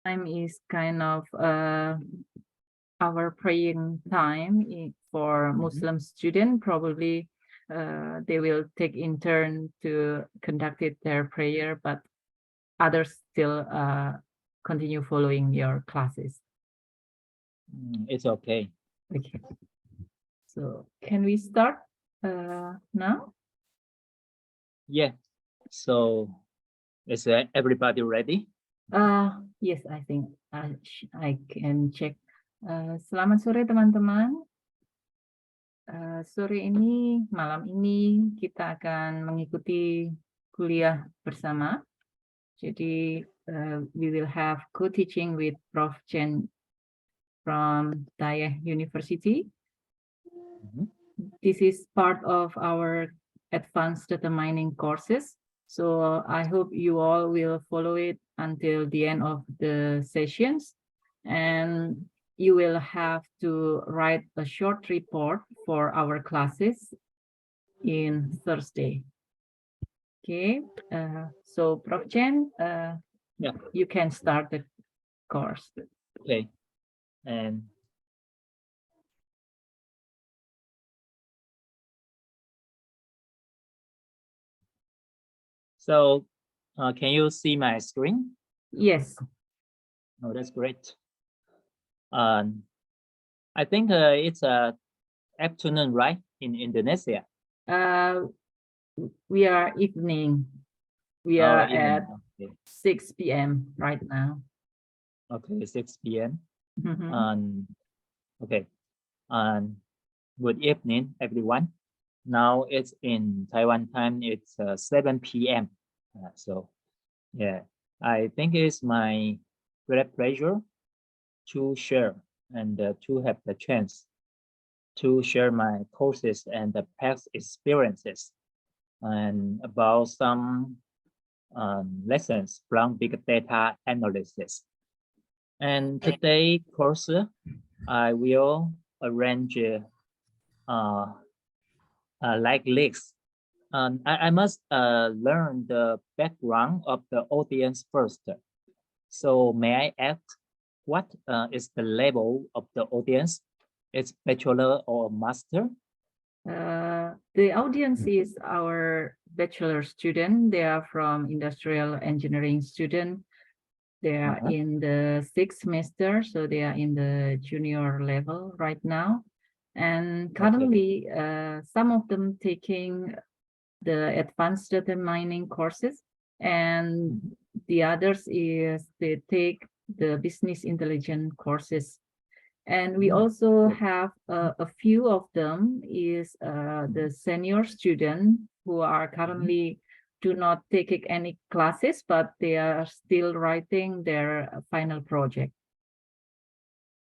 time is kind of our praying time for Muslim student. Probably they will take in turn to conduct their prayer, but others still continue following your classes. It's okay. Okay. So can we start now? Yeah. So is everybody ready? Yes, I think I can check. Selamat sore teman-teman. Sore ini, malam ini kita akan mengikuti kuliah bersama. Jadi we will have co-teaching with Prof. Chen from Daya University. This is part of our advanced data mining courses. So I hope you all will follow it until the end of the sessions. And you will have to write a short report for our classes in Thursday. Okay, so Prof. Chen, Yeah. you can start the course. Okay. And so can you see my screen? Yes. Oh, that's great. I think it's afternoon, right, in Indonesia? We are evening. We are at 6 p.m. right now. Okay, 6 p.m. Mm-hmm. Okay. Good evening, everyone. Now it's in Taiwan time. It's 7 p.m. So, yeah, I think it's my great pleasure to share and to have the chance to share my courses and the past experiences and about some lessons from big data analysis. And today course, I will arrange like this. I must learn the background of the audience first. So may I ask, what is the level of the audience? It's bachelor or master? The audience is our bachelor student. They are from industrial engineering student. They are in the 6th semester, so they are in the junior level right now. And currently, some of them taking the advanced data mining courses, and the others is they take the business intelligence courses. And we also have a few of them is the senior student who are currently do not take any classes, but they are still writing their final project.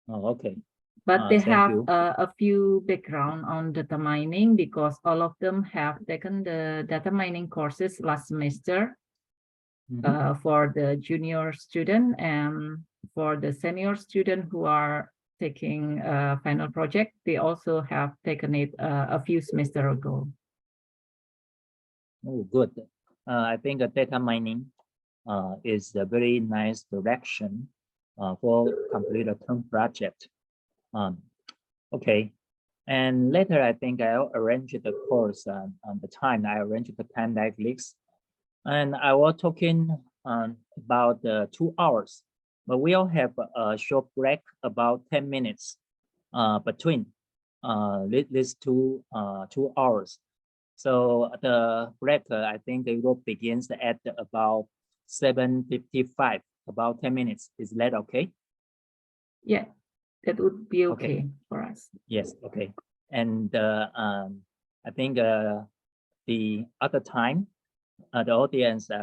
Oh, okay. But they have a few background on data mining because all of them have taken the data mining courses last semester for the junior student, and for the senior student who are taking a final project, they also have taken it a few semesters ago. Oh, good. I think data mining is a very nice direction for complete a term project. Okay, and later I think I'll arrange the course on the time. I arrange the time like this, and I was talking about 2 hours, but we'll have a short break about 10 minutes between these 2 hours. So the break, I think it will begins at about 7:55, about 10 minutes. Is that okay? Yeah, that would be okay for us. Yes, okay. And I think the other time, the audience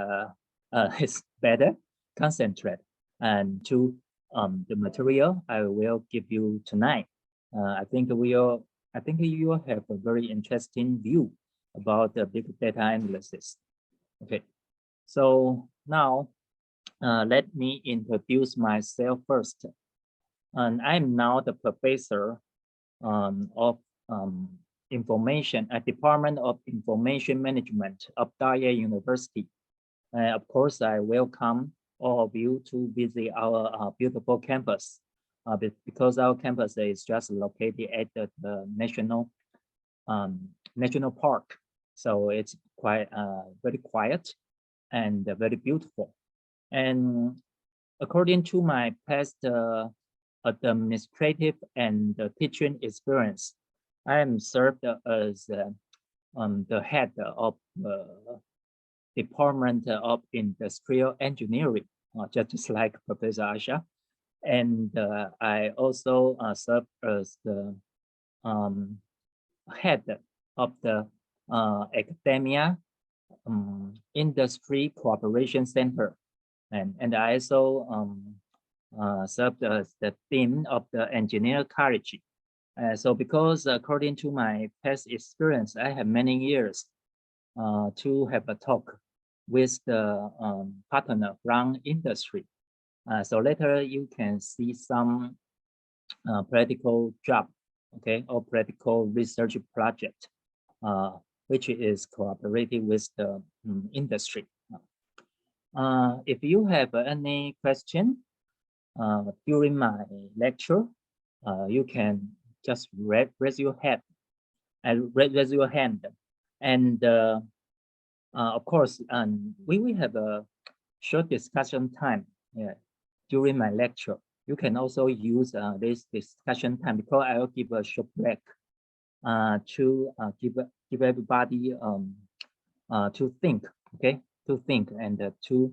is better concentrate and to the material I will give you tonight. I think you will have a very interesting view about the big data analysis. Okay, so now let me introduce myself first. And I'm now the professor of information at Department of Information Management of Daya University. Of course, I welcome all of you to visit our beautiful campus. Because our campus is just located at the national park, so it's quite very quiet and very beautiful. And according to my past administrative and teaching experience, I am served as the head of the Department of Industrial Engineering, just like Professor Asha. And I also serve as the head of the Academia Industry Cooperation Center. And I also served as the dean of the engineer college. So because according to my past experience, I have many years to have a talk with the partner from industry. So later you can see some practical job, okay, or practical research project, which is cooperating with the industry. If you have any question during my lecture, you can just raise your hand and of course, we will have a short discussion time during my lecture. You can also use this discussion time because I will give a short break to give everybody to think, okay, to think and to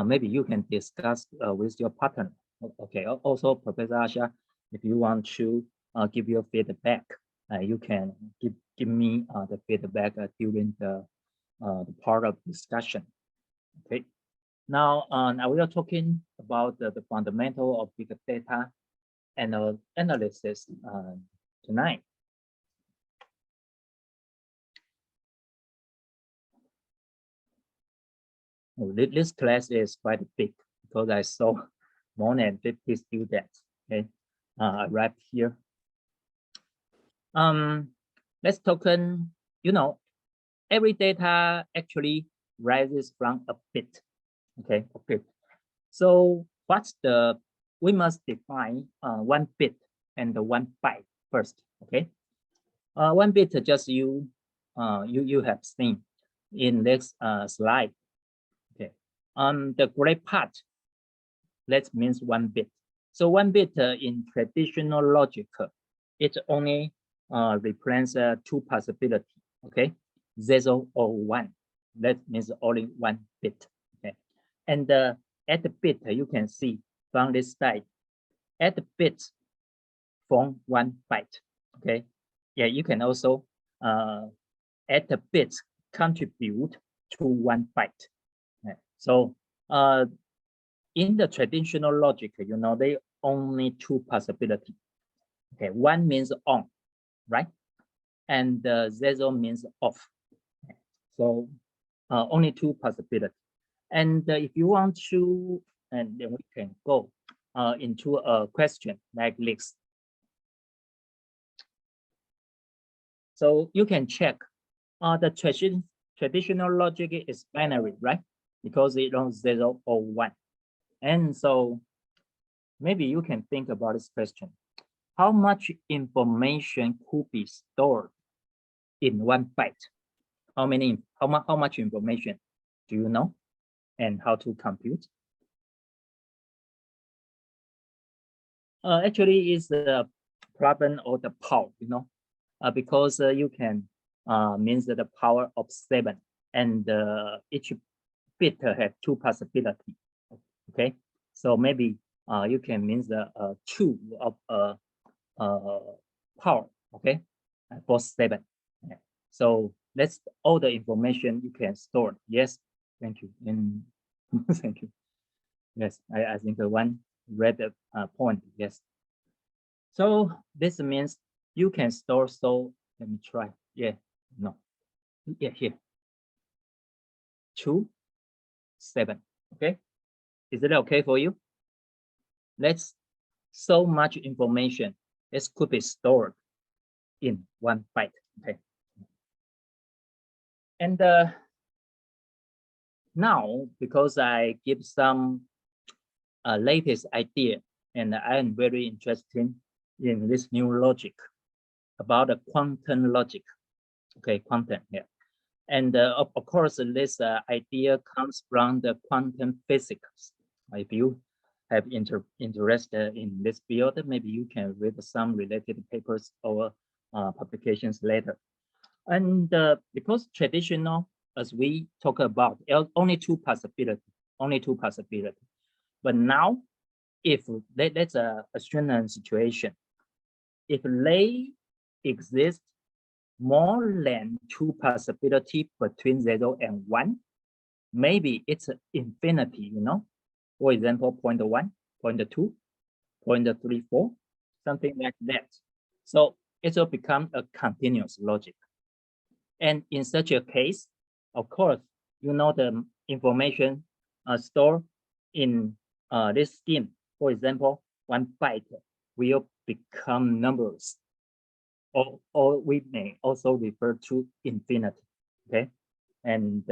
maybe you can discuss with your partner. Okay. Also, Professor Asha, if you want to give your feedback, you can give me the feedback during the part of discussion. Okay. Now, we are talking about the fundamental of big data and analysis tonight. This class is quite big because I saw more than 50 students. Okay, right here. Let's talk. You know, every data actually rises from a bit. Okay, a bit. So what's the? We must define 1 bit and the 1 byte first. Okay, 1 bit just you have seen in this slide. Okay, on the gray part, that means 1 bit. So 1 bit in traditional logic, it only represents 2 possibilities. Okay, 0 or 1. That means only 1 bit. Okay, and at the bit you can see from this side, at the bit from 1 byte. Okay, yeah, you can also at the bit contribute to 1 byte. Okay. So in the traditional logic, you know, they only 2 possibilities. Okay, 1 means on, right? And 0 means off. So only 2 possibilities. And if you want to, and then we can go into a question like this. So you can check the traditional logic is binary, right? Because it on 0 or 1. And so maybe you can think about this question. How much information could be stored in 1 byte? How much information do you know? And how to compute? Actually, it's the problem of the power, you know, because you can means the power of 7, and each bit have 2 possibilities. Okay, so maybe you can means the 2 of power. Okay, for 7. Okay. So that's all the information you can store. Yes, thank you. And thank you. Yes, I think one read the point. Yes. So this means you can store. So let me try. Yeah, no. Yeah, here. 2, 7. Okay. Is it okay for you? Let's so much information. This could be stored in 1 byte. Okay. And now, because I give some latest idea, and I am very interested in this new logic about the quantum logic. Okay, quantum here. And of course, this idea comes from the quantum physics. If you have interest in this field, maybe you can read some related papers or publications later. And because traditional, as we talk about, only two possibilities. But now, if that's a student situation, if they exist more than two possibilities between 0 and 1, maybe it's infinity, you know. For example, 0.1, 0.2, 0.34, something like that. So it will become a continuous logic. And in such a case, of course, you know the information stored in this scheme. For example, 1 byte will become numbers, or we may also refer to infinity. Okay, and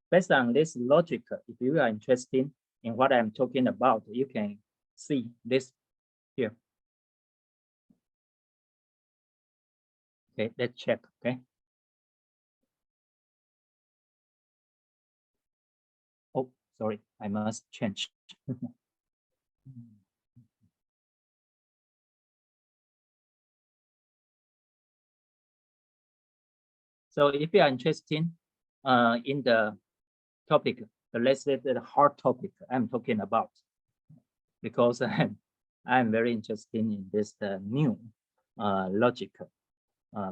based on this logic, if you are interested in what I'm talking about, you can see this here. Okay, let's check. Okay. Oh, sorry, I must change. So if you are interested in the topic, let's say the hard topic I'm talking about, because I'm very interested in this new logic,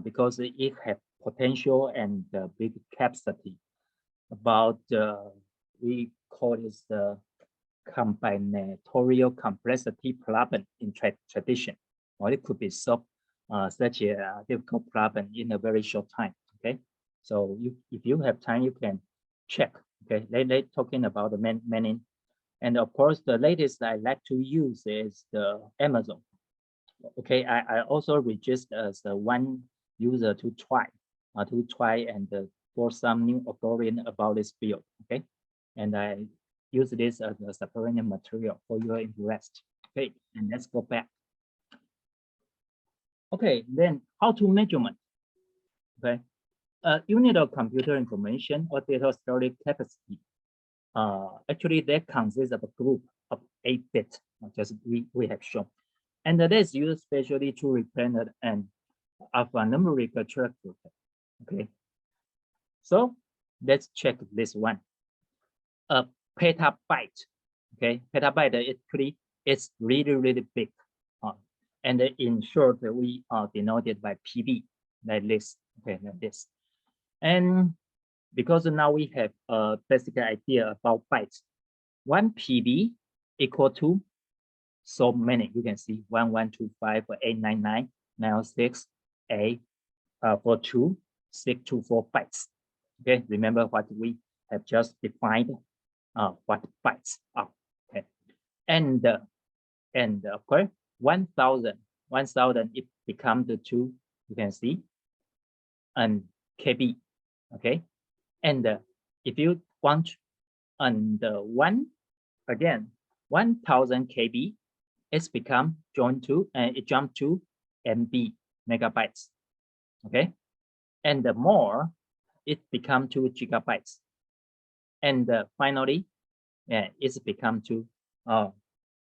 because it has potential and big capacity. About we call this the combinatorial complexity problem in tradition, or it could be solved such a difficult problem in a very short time. Okay, so if you have time, you can check. Okay, they talking about the many, and of course the latest I like to use is the Amazon. Okay, I also register as one user to try and for some new algorithm about this field. Okay, and I use this as a supplementary material for your interest. Okay, and let's go back. Okay, then how to measurement? Okay, unit of computer information or data storage capacity. Actually, that consists of a group of 8 bits, just we have shown, and that is used especially to represent and alphanumeric character. Okay, so let's check this one. A petabyte. Okay, petabyte actually it's really big, and in short we are denoted by PB like this. Okay, like this, and because now we have a basic idea about bytes. 1 PB equal to so many. You can see 1125899996A42 bytes. Okay, remember what we have just defined. What bytes are. Okay, and of course 1000 it becomes the 2. You can see and KB. Okay, and if you want and 1 again 1000 KB, it's become joined to and it jumped to MB megabytes. Okay, and the more it become 2 gigabytes, and finally it's become 2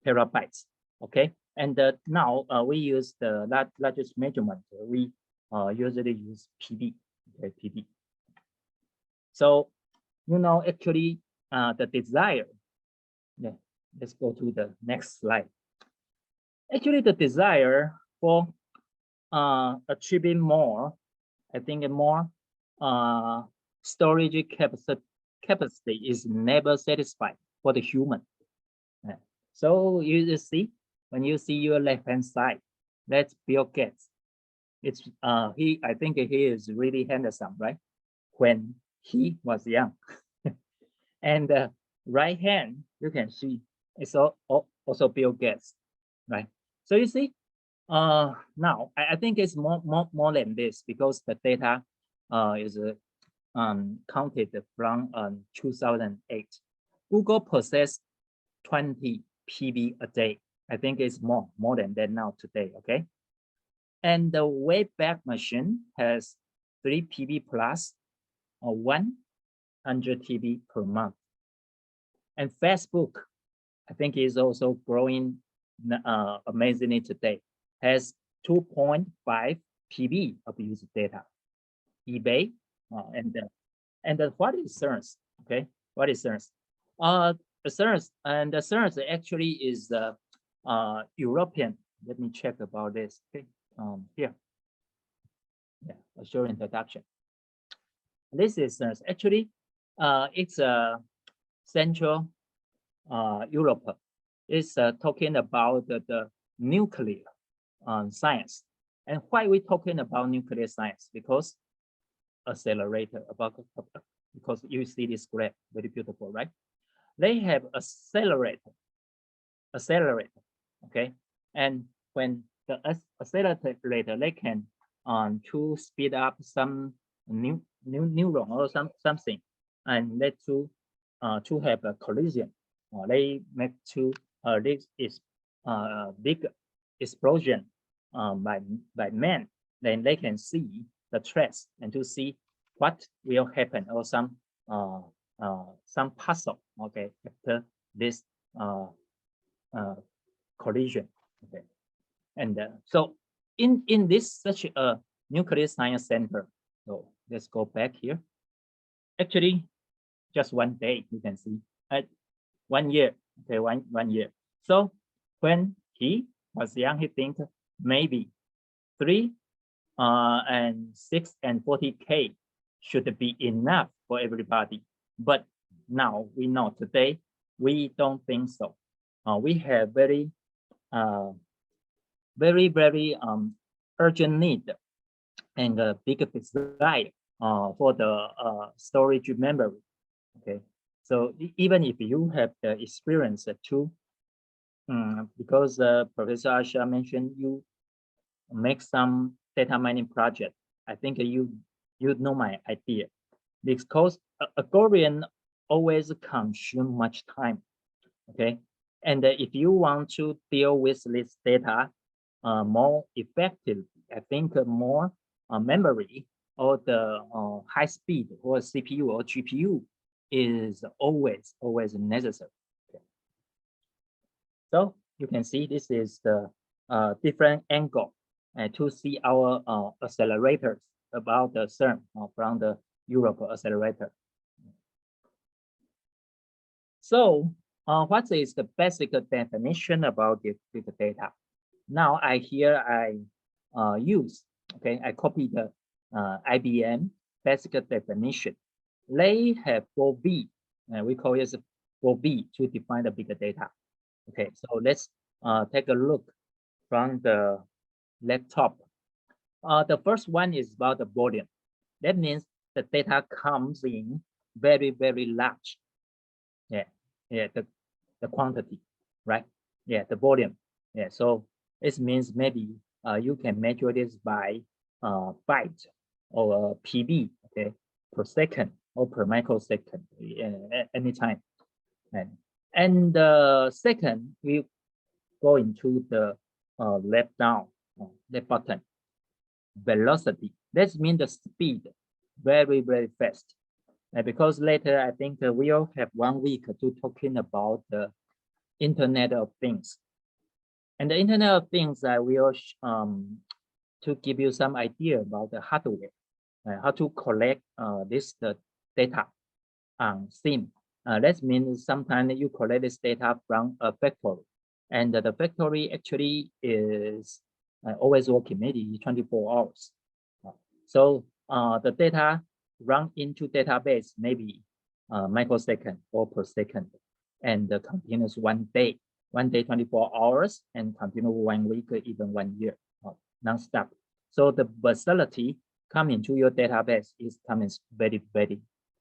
terabytes. Okay, and now we use the largest measurement. We usually use PB. Okay, PB. So you know actually the desire. Yeah, let's go to the next slide. Actually, the desire for achieving more, I think more storage capacity is never satisfied for the human. So you see, when you see your left-hand side, that's Bill Gates. It's I think he is really handsome, right? When he was young. And right hand, you can see it's also Bill Gates, right? So you see, now I think it's more than this, because the data is counted from 2008. Google possessed 20 PB a day. I think it's more than that now today, okay? And the Wayback Machine has 3 PB plus or 100 TB per month. And Facebook, I think is also growing amazingly today, has 2.5 PB of user data. eBay and what is search? Okay, what is search? The search actually is European. Let me check about this. Okay, here. Yeah, a short introduction. This is search. Actually, it's a Central Europe. It's talking about the nuclear science. And why we talking about nuclear science? Because accelerator, because you see this graph, very beautiful, right? They have accelerator, okay? And when the accelerator, they can to speed up some neuron or something, and let to have a collision. They make to this is big explosion by man. Then they can see the threats and to see what will happen or some puzzle, okay, after this collision, okay. And so in this such a nuclear science center, so let's go back here. Actually, just one day you can see at 1 year, okay, one year. So when he was young, he think maybe 3 and 6 and 40K should be enough for everybody. But now we know today we don't think so. We have very urgent need and a big desire for the storage memory. Okay, so even if you have the experience too, because Professor Asha mentioned you make some data mining project, I think you know my idea, because algorithm always consume much time. Okay, and if you want to deal with this data more effectively, I think more memory or the high speed or CPU or GPU is always necessary. Okay. So you can see this is the different angle to see our accelerators about the CERN from the Europe accelerator. So what is the basic definition about this big data? Now I use, okay, I copy the IBM basic definition. They have 4B, we call it 4B to define the big data. Okay, so let's take a look from the laptop. The first one is about the volume. That means the data comes in very large. Yeah, the quantity, right? Yeah, the volume. Yeah, so it means maybe you can measure this by byte or PB, okay, per second or per microsecond, anytime. And the second, we go into the left down, left button, velocity. That means the speed, very fast. Because later, I think we'll have 1 week to talking about the Internet of Things. And the Internet of Things, I will to give you some idea about the hardware, how to collect the data on SIM. That means sometimes you collect this data from a factory, and the factory actually is always working, maybe 24 hours. So the data run into database maybe microsecond or per second, and the continuous 1 day, 24 hours, and continue 1 week, even 1 year, non-stop. So the facility come into your database is coming very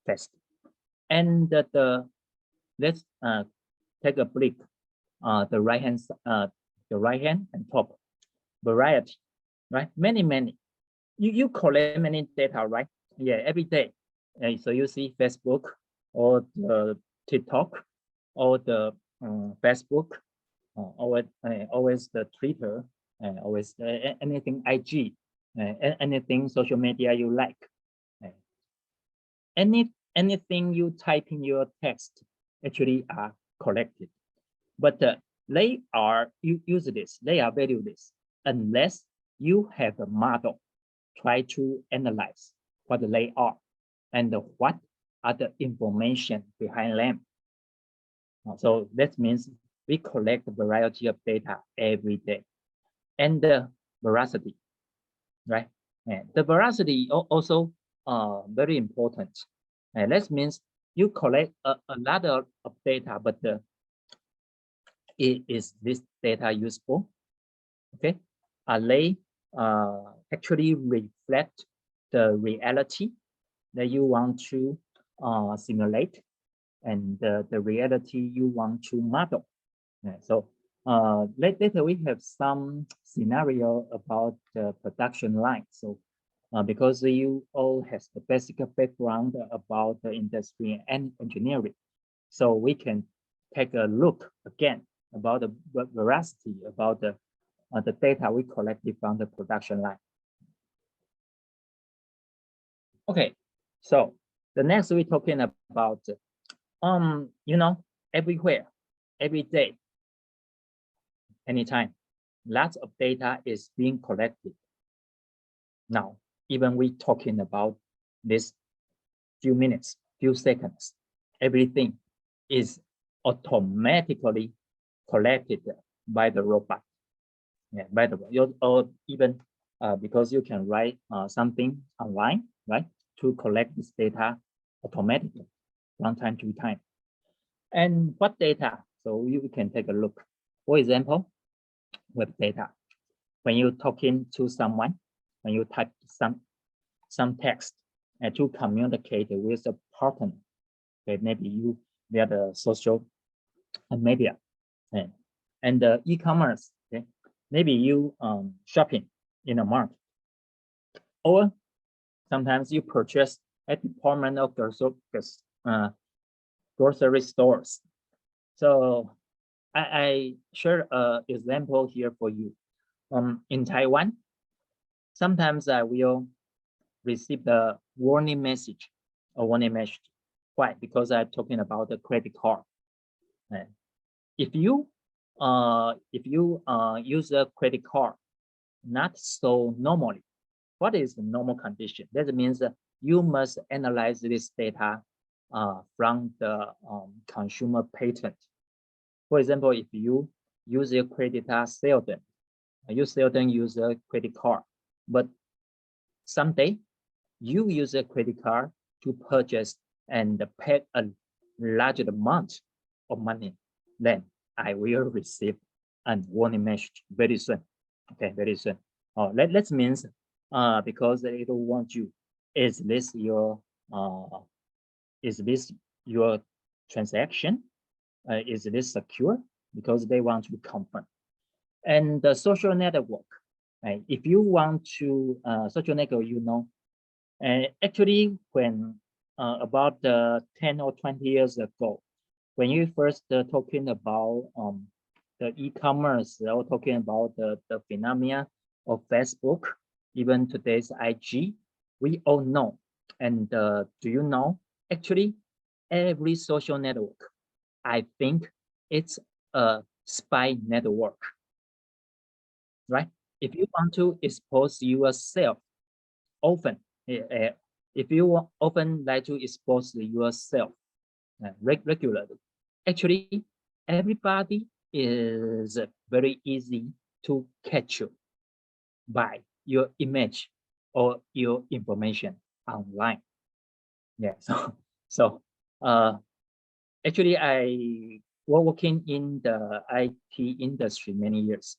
fast. And let's take a break. The right hand and top variety, right? Many. You collect many data, right? Yeah, every day. So you see Facebook or the TikTok or the Facebook always the Twitter, always anything IG, anything social media you like. Anything you type in your text actually are collected, but they are useless. They are valueless unless you have a model try to analyze what they are and what are the information behind them. So that means we collect a variety of data every day, and the veracity, right? And the veracity also very important. And that means you collect a lot of data, but is this data useful? Okay, are they actually reflect the reality that you want to simulate and the reality you want to model? So later we have some scenario about the production line. So because you all has the basic background about the industry and engineering, so we can take a look again about the veracity about the data we collected from the production line. Okay, so the next we're talking about everywhere, every day, anytime, lots of data is being collected. Now, even we talking about this few minutes, few seconds, everything is automatically collected by the robot. Yeah, by the way, or even because you can write something online, right, to collect this data automatically from time to time. And what data? So you can take a look. For example, web data. When you're talking to someone, when you type some text to communicate with a partner, okay, maybe you via the social media and the e-commerce. Okay, maybe you shopping in a market, or sometimes you purchase at department of grocery stores. So I share an example here for you. In Taiwan, sometimes I will receive the warning message. Why? Because I'm talking about the credit card. If you use a credit card not so normally, what is the normal condition? That means you must analyze this data from the consumer pattern. For example, if you use your credit card seldom, you seldom use a credit card, but someday you use a credit card to purchase and pay a large amount of money, then I will receive a warning message very soon. Okay, very soon. That means because it will want you, is this your transaction? Is this secure? Because they want to confirm. And the social network, right? If you want to social network, actually when about 10 or 20 years ago, when you first talking about the e-commerce, or talking about the phenomena of Facebook, even today's IG, we all know. And do you know, actually, every social network, I think it's a spy network, right? If you want to expose yourself often, if you often like to expose yourself regularly, actually, everybody is very easy to catch you by your image or your information online. Yeah, so actually I was working in the IT industry many years,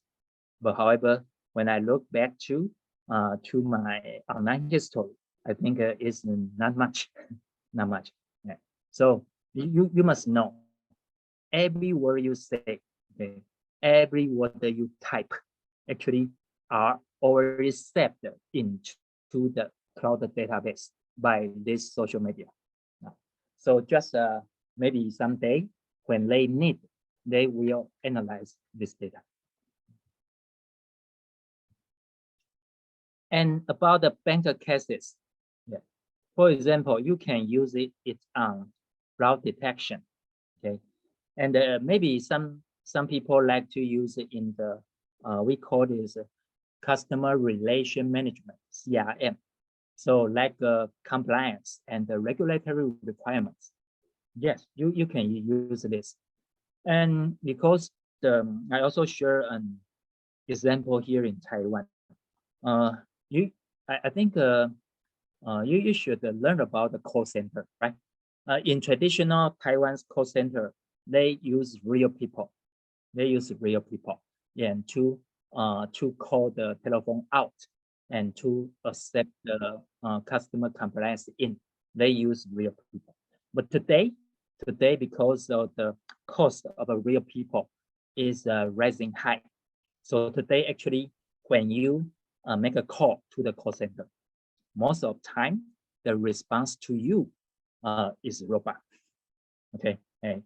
but however, when I look back to my online history, I think it's not much, not much. Yeah. So you must know every word you say, okay, every word that you type, actually are already saved into the cloud database by this social media. So just maybe someday when they need they will analyze this data. And about the bank cases, yeah. For example, you can use it on fraud detection, okay? And maybe some people like to use it in the we call this customer relation management, CRM. So like compliance and the regulatory requirements. Yes, you can use this. And because I also share an example here in Taiwan. I think you should learn about the call center, right? In traditional Taiwan's call center, they use real people. They use real people, and to call the telephone out and to accept the customer complaints in. They use real people. But today, because of the cost of a real people is rising high. So today, actually, when you make a call to the call center, most of the time, the response to you is robot. Okay,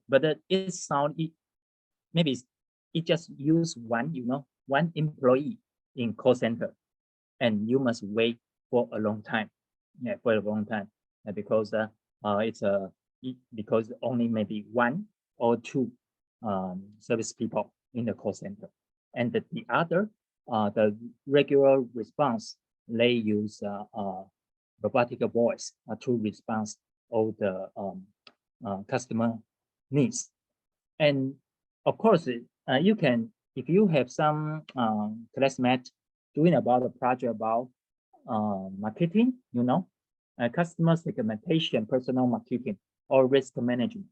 but it sound maybe it just use one employee in call center, and you must wait for a long time. Yeah, for a long time, because because only maybe one or two service people in the call center, and the other the regular response, they use robotic voice to respond all the customer needs. And of course, you can, if you have some classmate doing about a project about marketing, customer segmentation, personal marketing, or risk management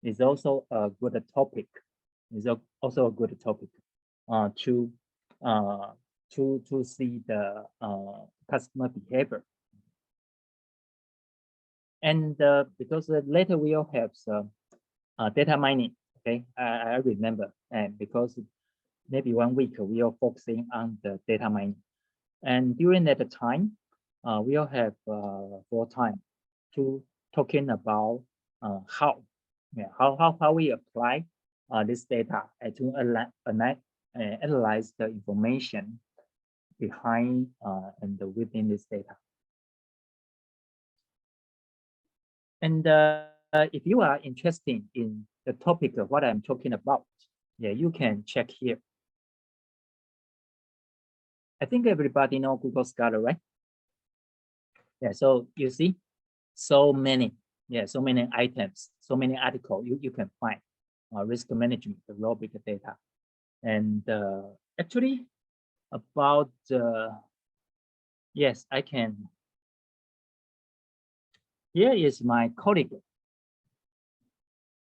is also a good topic. Is also a good topic to see the customer behavior. And because later we'll have some data mining. Okay, I remember, and because maybe 1 week we are focusing on the data mining, and during that time, we'll have more time to talking about how we apply this data to analyze the information behind and within this data. And if you are interested in the topic of what I'm talking about, yeah, you can check here. I think everybody know Google Scholar, right? Yeah, so you see, so many items, so many articles you can find. Risk management, the raw big data. And actually about, yes, I can. Here is my colleague.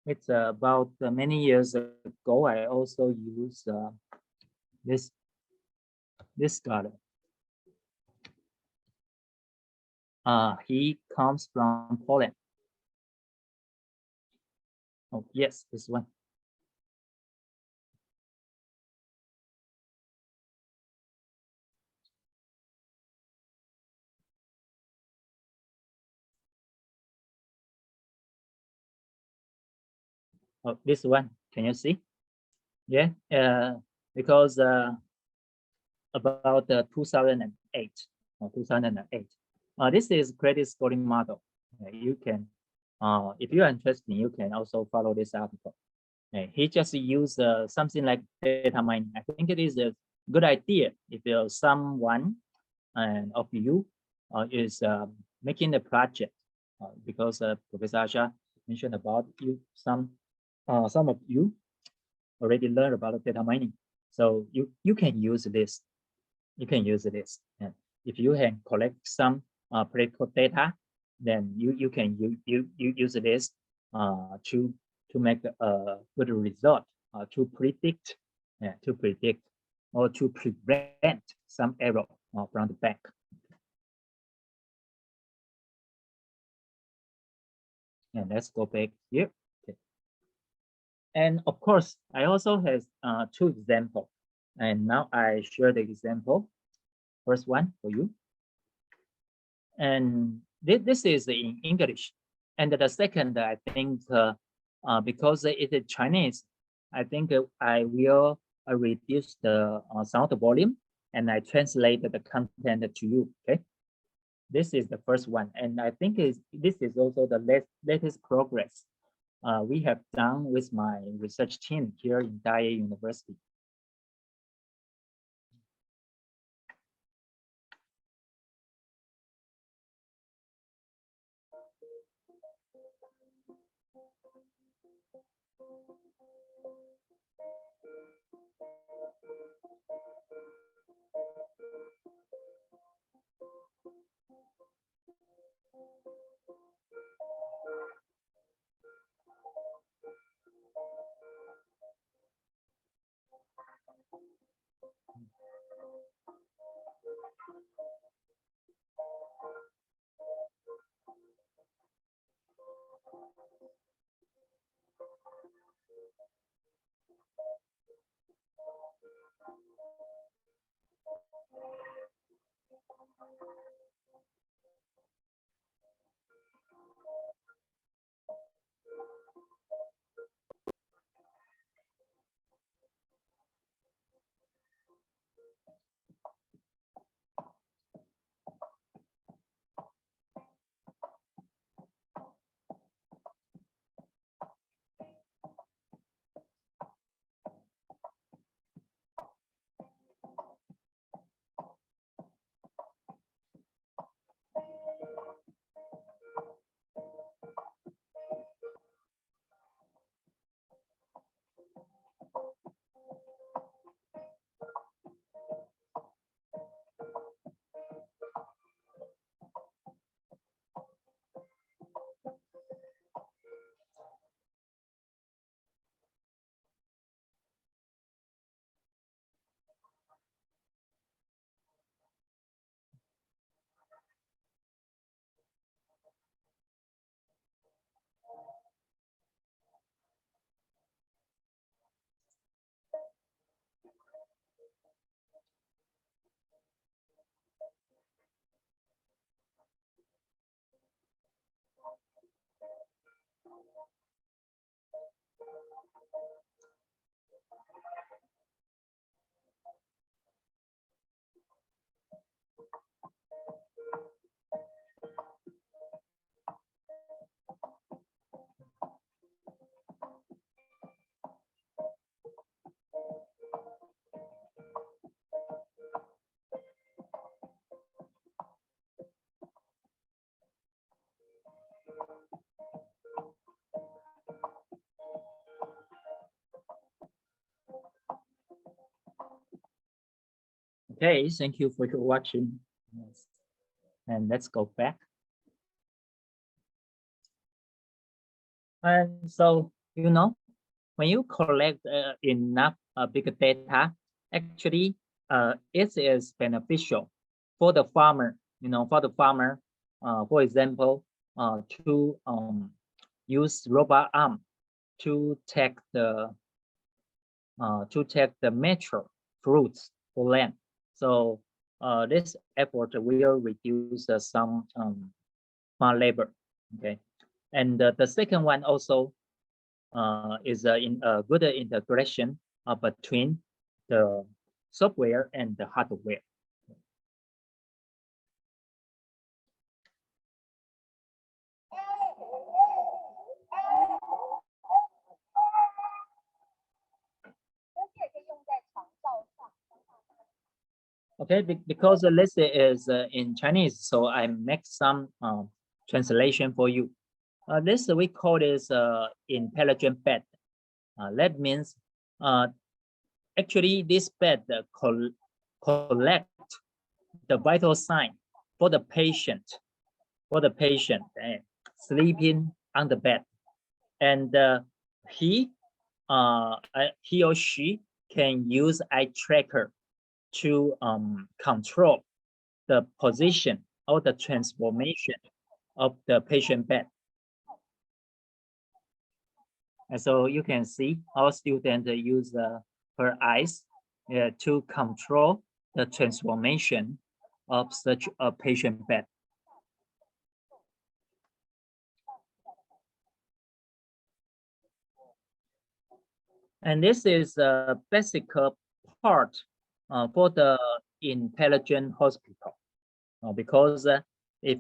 It's about many years ago, I also used this scholar. He comes from Poland. Oh, yes, this one. Oh, this one, can you see? Yeah, because about 2008 or 2008, this is credit scoring model. You can, if you are interested, you can also follow this article. He just used something like data mining. I think it is a good idea if someone of you is making the project, because Professor Asha mentioned about you, some of you already learned about data mining, so you can use this. You can use this, and if you can collect some predictive data, then you can use this to make a good result, to predict or to prevent some error from the bank. And let's go back here. Okay. And of course, I also have 2 examples. And now I share the example. First one for you. And this is in English. And the second, I think, because it is Chinese, I think I will reduce the sound volume and I translate the content to you. Okay, this is the first one, and I think this is also the latest progress we have done with my research team here in Daya University. Okay, thank you for watching. Yes. And let's go back. And so, you know, when you collect enough big data, actually, it is beneficial for the farmer, for example, to use robot arm to take the mature fruits for land. So this effort will reduce some farm labor. Okay, and the second one also is in a good integration between the software and the hardware. Okay, because the list is in Chinese, so I make some translation for you. This we call this intelligent bed. That means actually this bed collect the vital sign for the patient, sleeping on the bed, and he or she can use eye tracker to control the position or the transformation of the patient bed. And so you can see our student use her eyes to control the transformation of such a patient bed. And this is a basic part for the intelligent hospital, because if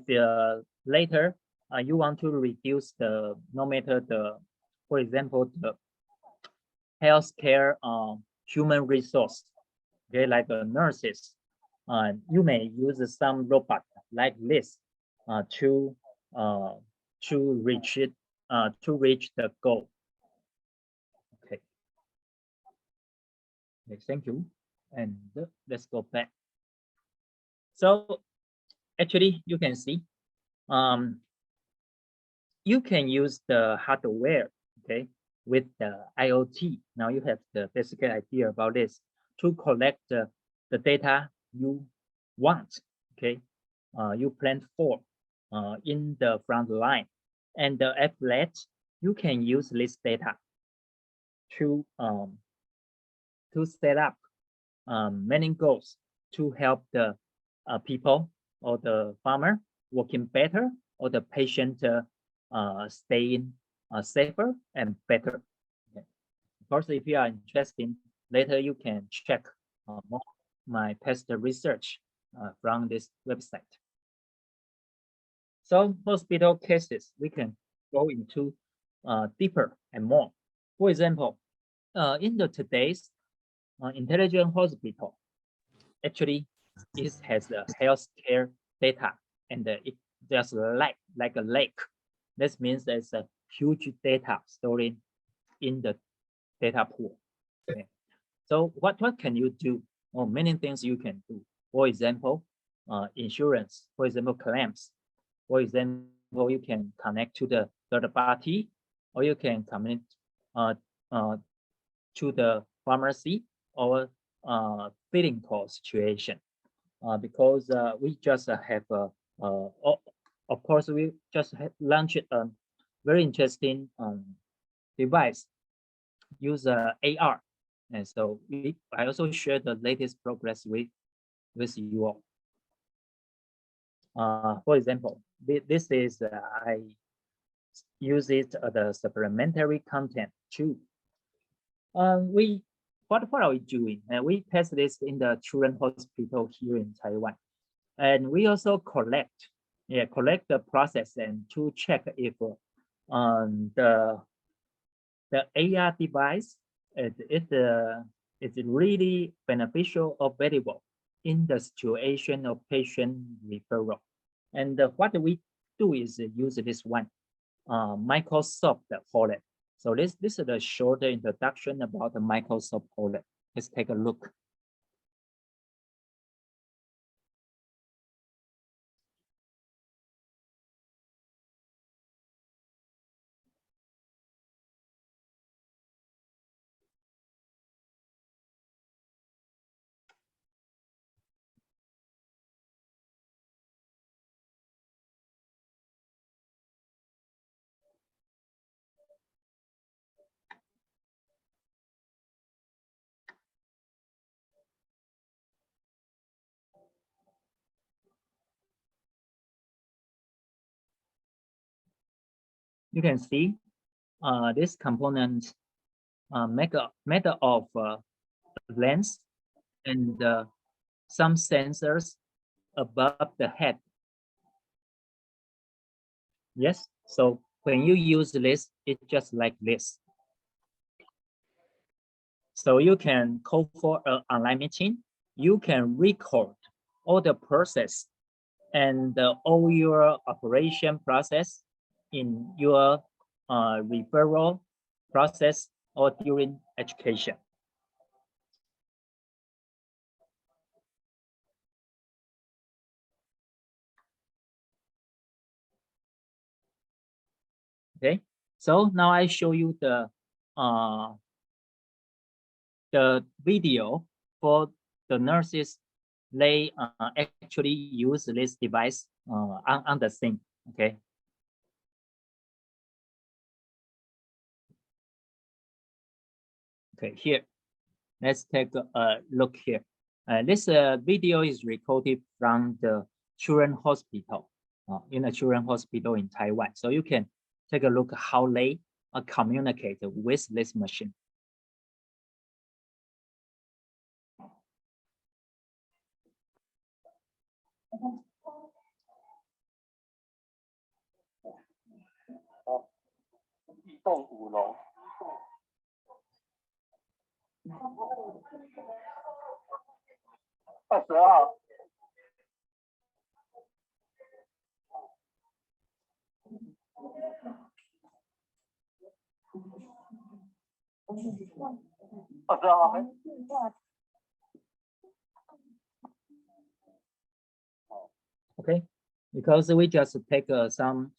later you want to reduce the, no matter the, for example, the healthcare human resource, okay, like nurses, you may use some robot like this to reach it, to reach the goal. Okay. Okay, thank you. And let's go back. So actually, you can see, you can use the hardware, okay, with the IoT. Now you have the basic idea about this to collect the data you want, okay, you plan for in the front line. And after that, you can use this data to set up many goals to help the people or the farmer working better, or the patient staying safer and better. Okay. Of course, if you are interested, later you can check more my past research from this website. So hospital cases, we can go into deeper and more. For example, in the today's intelligent hospital, actually it has the healthcare data, and it just like a lake. This means there's a huge data stored in the data pool. Okay. So what can you do? Well, many things you can do. For example, insurance, for example, claims. For example, you can connect to the third party, or you can connect to the pharmacy, or filling call situation. Because we just have of course, we just launched a very interesting device, use AR, and so I also share the latest progress with you all. For example, this is I use it the supplementary content too. What are we doing? We test this in the children hospital here in Taiwan, and we also collect the process and to check if the AR device is really beneficial or valuable in the situation of patient referral. And what we do is use this one, Microsoft HoloLens. So this is a short introduction about the Microsoft HoloLens. Let's take a look. You can see this component made of lens and some sensors above the head. Yes, so when you use this, it's just like this. So you can call for an online meeting. You can record all the process and all your operation process in your referral process or during education. Okay, so now I show you the video for the nurses. They actually use this device on the scene. Okay. Okay, here, let's take a look here. This video is recorded from the children hospital, in a children hospital in Taiwan. So you can take a look how they communicate with this machine. 一栋5楼。22号。22号。Okay, because we just take some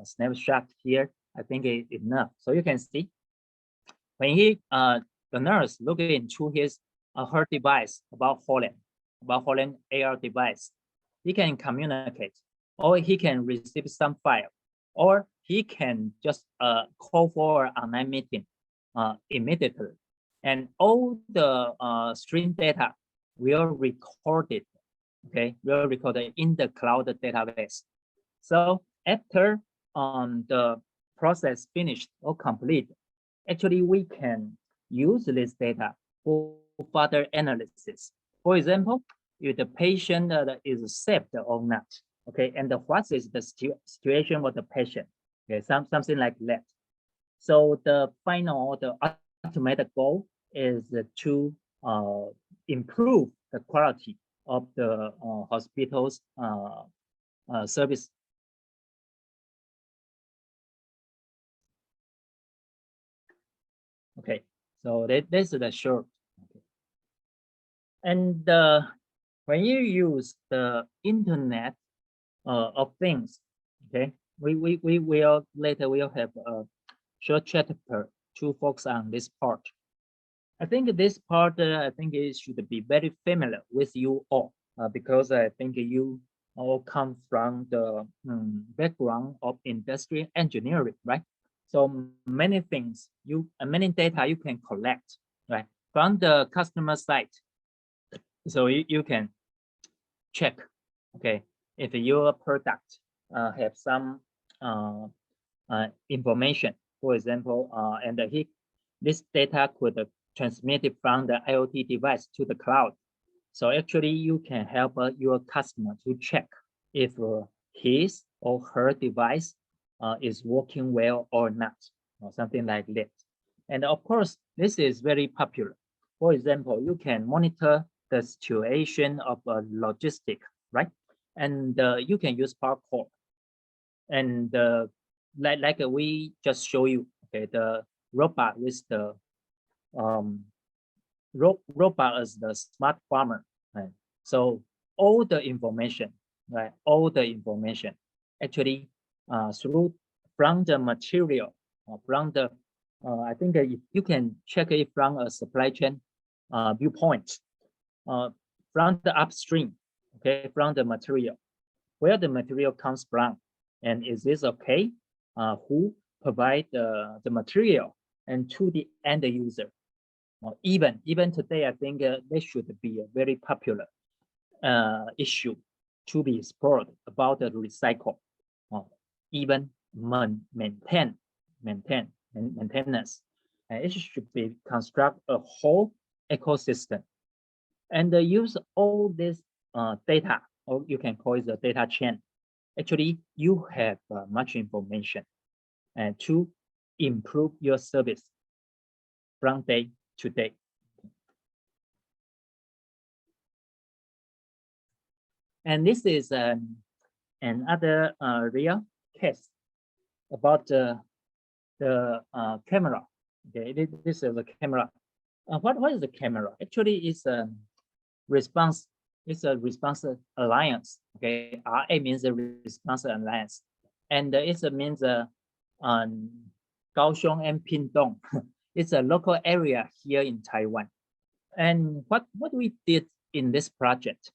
snapshot here, I think it's enough. So you can see when the nurse look into his her device about Holland AR device, he can communicate, or he can receive some file, or he can just call for an online meeting immediately, and all the stream data will record it. Okay, will record it in the cloud database. So after the process finished or complete, actually we can use this data for further analysis. For example, if the patient is saved or not, okay, and what is the situation for the patient, okay, something like that. So the final, the ultimate goal is to improve the quality of the hospital's service. Okay, so this is the short. Okay. And when you use the Internet of Things, okay, we will later we'll have a short chapter to focus on this part. I think this part, I think it should be very familiar with you all, because I think you all come from the background of industrial engineering, right? So many things, many data you can collect, right, from the customer side. So you can check, okay, if your product have some information, for example, and this data could transmit it from the IoT device to the cloud. So actually you can help your customer to check if his or her device is working well or not, or something like that. And of course, this is very popular. For example, you can monitor the situation of logistic, right? And you can use parkour. And like we just show you, okay, the robot with the robot as the smart farmer, right? So all the information, right? All the information actually through from the material, from the I think you can check it from a supply chain viewpoint, from the upstream, okay, from the material, where the material comes from, and is this okay? Who provide the material and to the end user? Even today, I think this should be a very popular issue to be explored about the recycle, even maintenance. It should be construct a whole ecosystem and use all this data, or you can call it the data chain. Actually, you have much information and to improve your service from day to day. And this is another real case about the camera. Okay, this is the camera. What is the camera? Actually, it's a response. It's a response alliance. Okay, RA means a response alliance, and it means Kaohsiung and Pingtung. It's a local area here in Taiwan. And what we did in this project,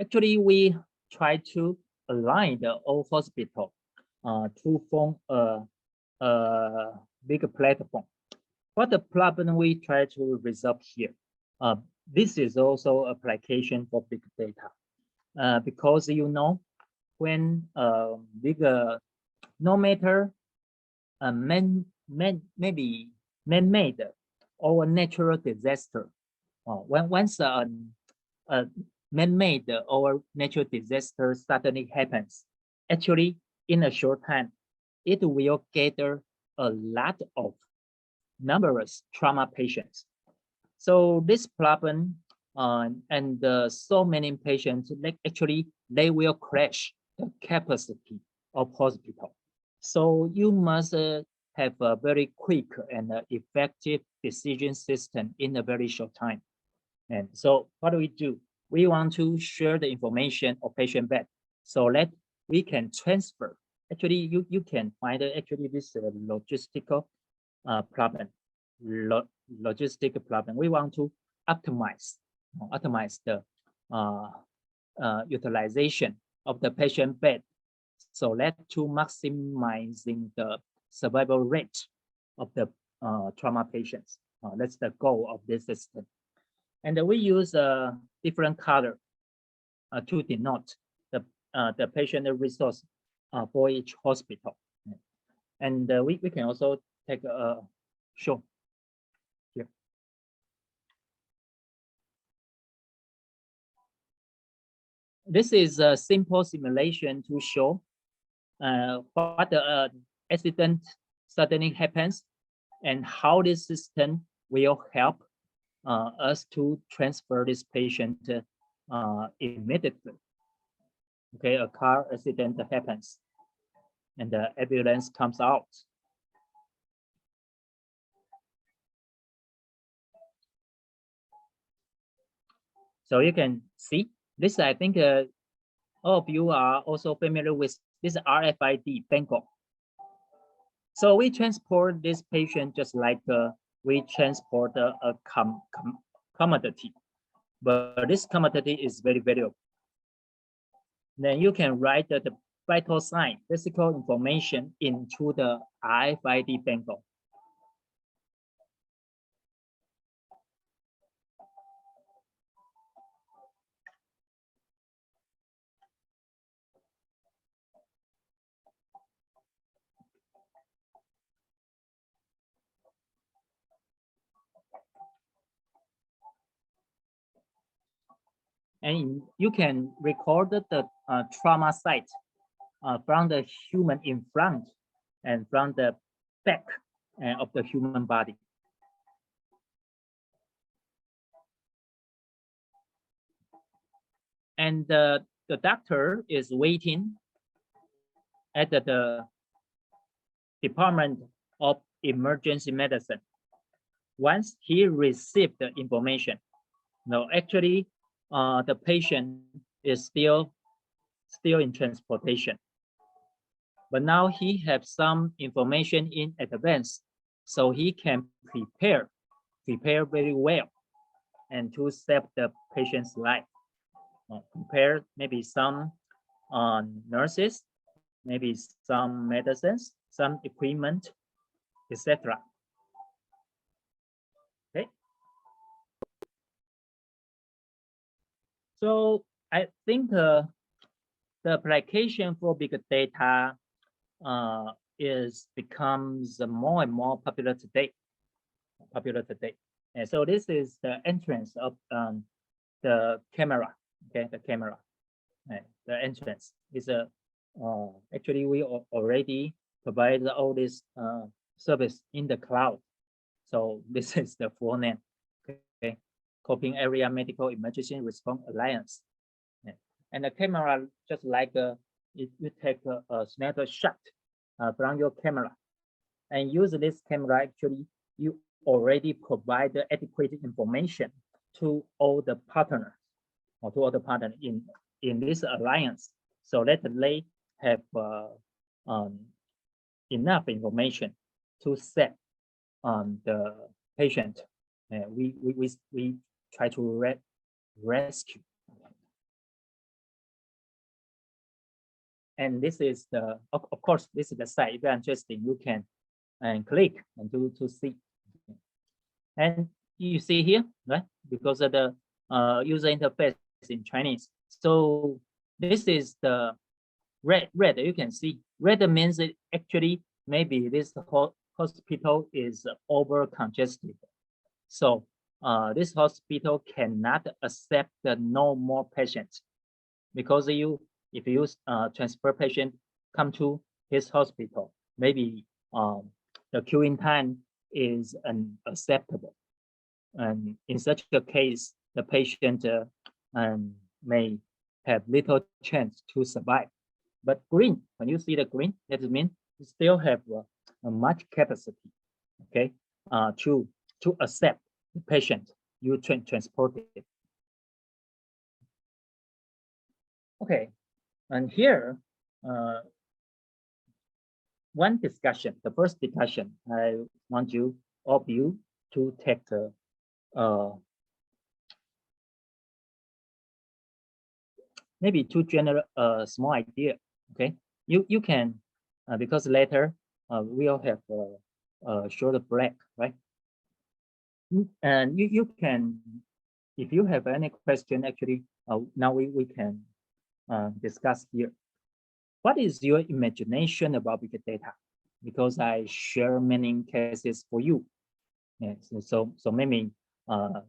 actually we try to align the old hospital to form a bigger platform. What the problem we try to resolve here? This is also application for big data, because you know when bigger, no matter maybe man-made or a natural disaster, once man-made or natural disaster suddenly happens, actually in a short time, it will gather a lot of numerous trauma patients. So this problem and so many patients, like actually they will crash the capacity of hospital. So you must have a very quick and effective decision system in a very short time. And so what do? We want to share the information of patient bed so that we can transfer. Actually, you can find actually this logistical problem. Logistic problem. We want to optimize the utilization of the patient bed, so that to maximizing the survival rate of the trauma patients. That's the goal of this system. And we use a different color to denote the patient resource for each hospital. And we can also take a show here. This is a simple simulation to show what the accident suddenly happens and how this system will help us to transfer this patient immediately. Okay, a car accident happens and the ambulance comes out. So you can see this. I think all of you are also familiar with this RFID bangle. So we transport this patient just like we transport a commodity, but this commodity is very valuable. Then you can write the vital sign, physical information into the RFID bangle. And you can record the trauma site from the human in front and from the back of the human body. And the doctor is waiting at the Department of Emergency Medicine. Once he received the information, no, actually, the patient is still in transportation, but now he has some information in advance, so he can prepare very well and to save the patient's life. Prepare maybe some nurses, maybe some medicines, some equipment, etc. Okay. So I think the application for big data becomes more and more popular today. And so this is the entrance of the camera. Okay, the camera. The entrance is a actually we already provide all this service in the cloud. So this is the full name. Okay, Coping Area Medical Emergency Response Alliance. And the camera, just like if you take a snapshot from your camera and use this camera, actually you already provide the adequate information to all the partners or to all the partners in this alliance, so that they have enough information to set the patient. We try to rescue. And this is the, of course, this is the site. If you're interested, you can click and to see. And you see here, right? Because of the user interface in Chinese. So this is the red. You can see red means it actually maybe this whole hospital is over congested. So this hospital cannot accept the no more patients, because if you transfer patient come to his hospital, maybe the queuing time is unacceptable, and in such a case, the patient may have little chance to survive. But green, when you see the green, that means you still have a much capacity, okay, to accept the patient you transported. Okay, and here, one discussion, the first discussion, I want all of you to take the maybe two general small idea. Okay, you can because later we'll have a short break, right? And you can, if you have any question, actually now we can discuss here. What is your imagination about big data? Because I share many cases for you. Yes, so maybe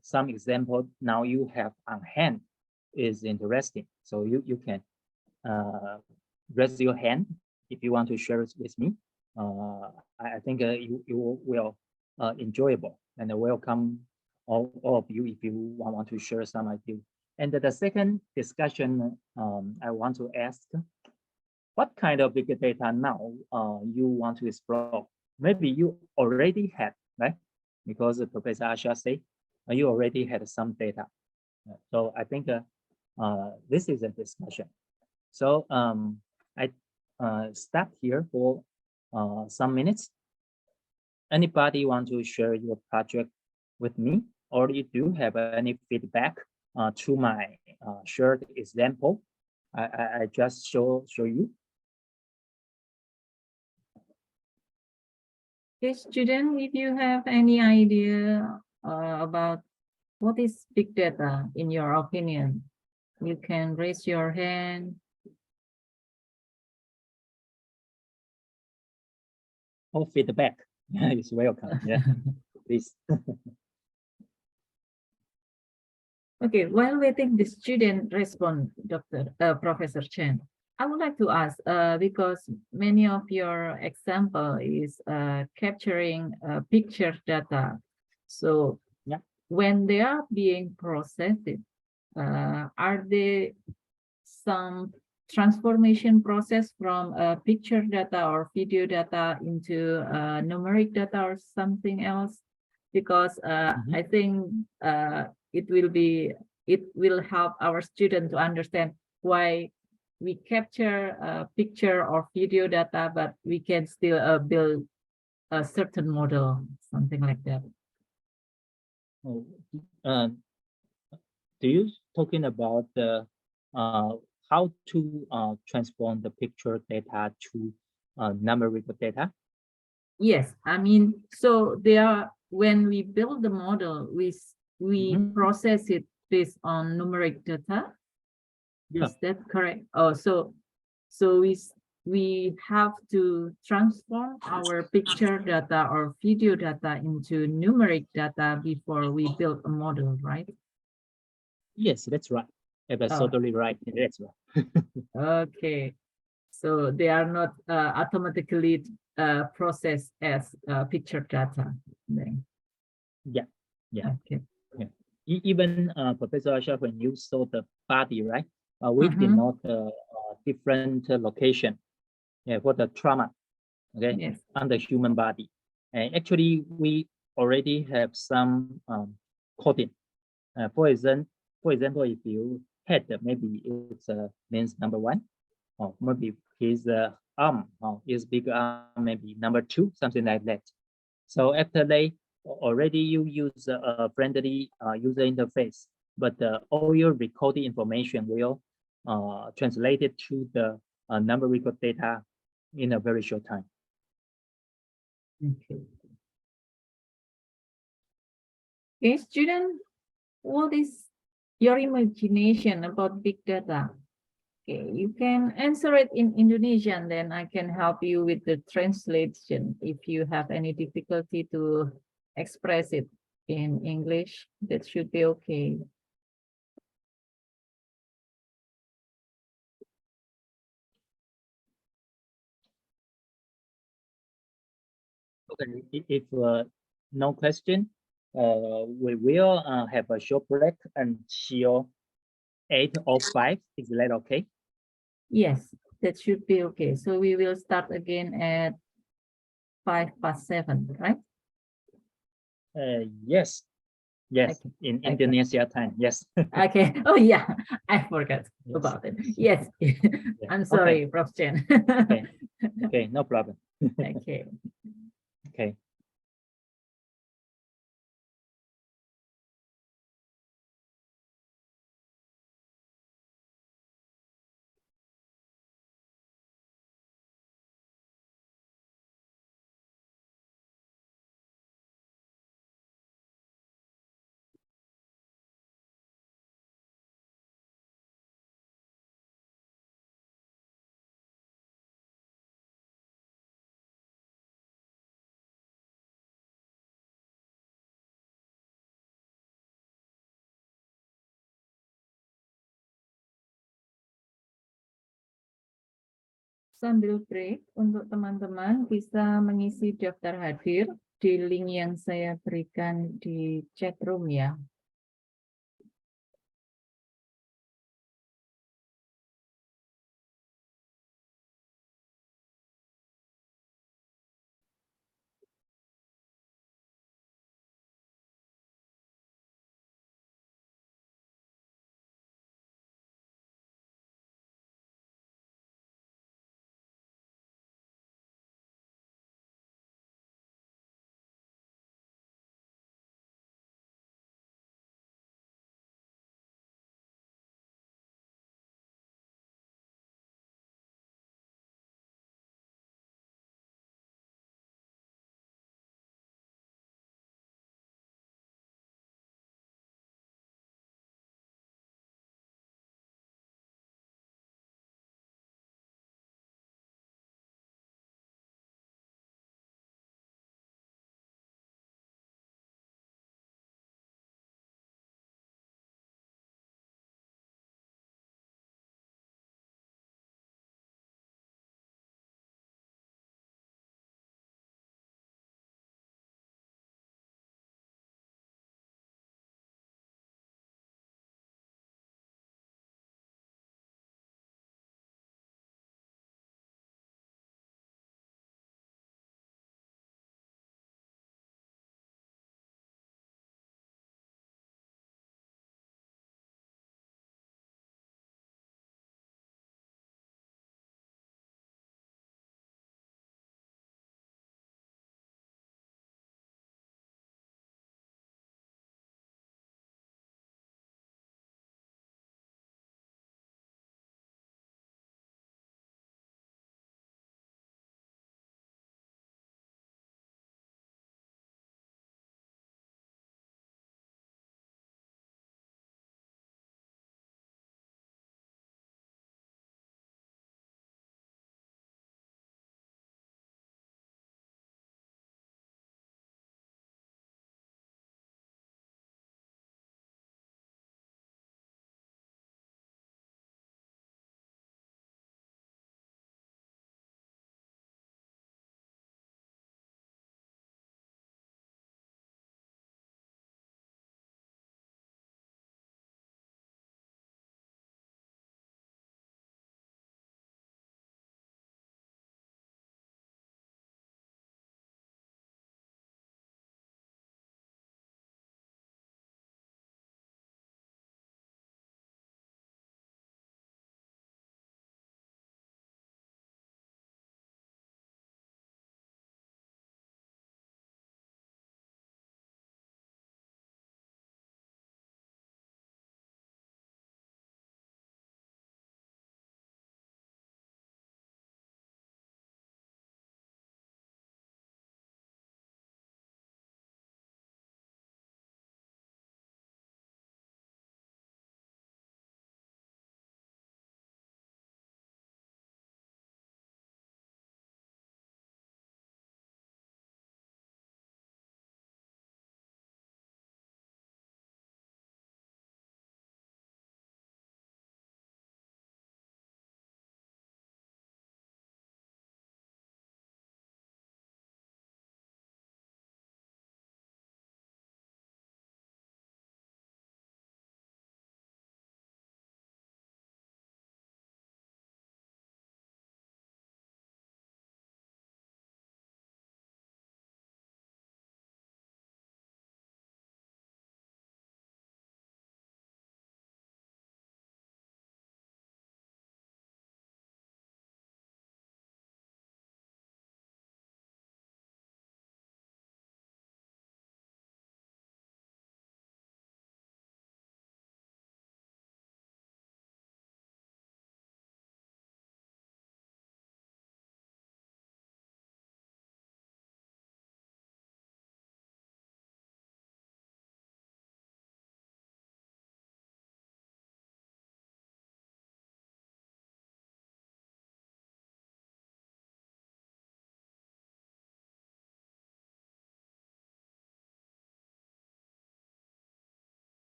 some example now you have on hand is interesting. So you can raise your hand if you want to share it with me. I think you will enjoyable, and welcome all of you if you want to share some idea. And the second discussion I want to ask, what kind of big data now you want to explore? Maybe you already have, right? Because Professor Asha said you already had some data. So I think this is a discussion. So I stop here for some minutes. Anybody want to share your project with me, or if you have any feedback to my shared example, I just show you. Okay, student, if you have any idea about what is big data in your opinion, you can raise your hand. All feedback is welcome. Yeah, please. Okay, while waiting the student respond, Professor Chen, I would like to ask, because many of your example is capturing picture data. So yeah, when they are being processed, are there some transformation process from picture data or video data into numeric data or something else? Because I think it will help our student to understand why we capture picture or video data, but we can still build a certain model, something like that. Do you talking about the how to transform the picture data to numerical data? Yes, I mean, so when we build the model, we process it based on numeric data. Is that correct? Oh, so we have to transform our picture data or video data into numeric data before we build a model, right? Yes, that's right. That's totally right. That's right. Okay, so they are not automatically processed as picture data. Then. Yeah. Okay. Yeah. Even Professor Asha, when you saw the body, right? We denote different location, for the trauma, okay, yes, on the human body. And actually, we already have some coding. For example, if you had maybe it's means number 1, or maybe his arm is big arm, maybe number 2, something like that. So after they already you use a friendly user interface, but all your recorded information will translate it to the numerical data in a very short time. Okay. Okay, student, what is your imagination about big data? Okay, you can answer it in Indonesian, then I can help you with the translation if you have any difficulty to express it in English. That should be okay. Okay, if no question, we will have a short break until 8:05. Is that okay? Yes, that should be okay. So we will start again at 7:05, right? Yes. Yes, Okay. in Okay. Indonesia time. Yes. Okay. Oh yeah, I forgot Yes. about it. Yes. I'm Okay. sorry, Prof. Chen. Okay. Okay, no problem. Okay. Okay. Sambil break, untuk teman-teman bisa mengisi daftar hadir di link yang saya berikan di chat room ya.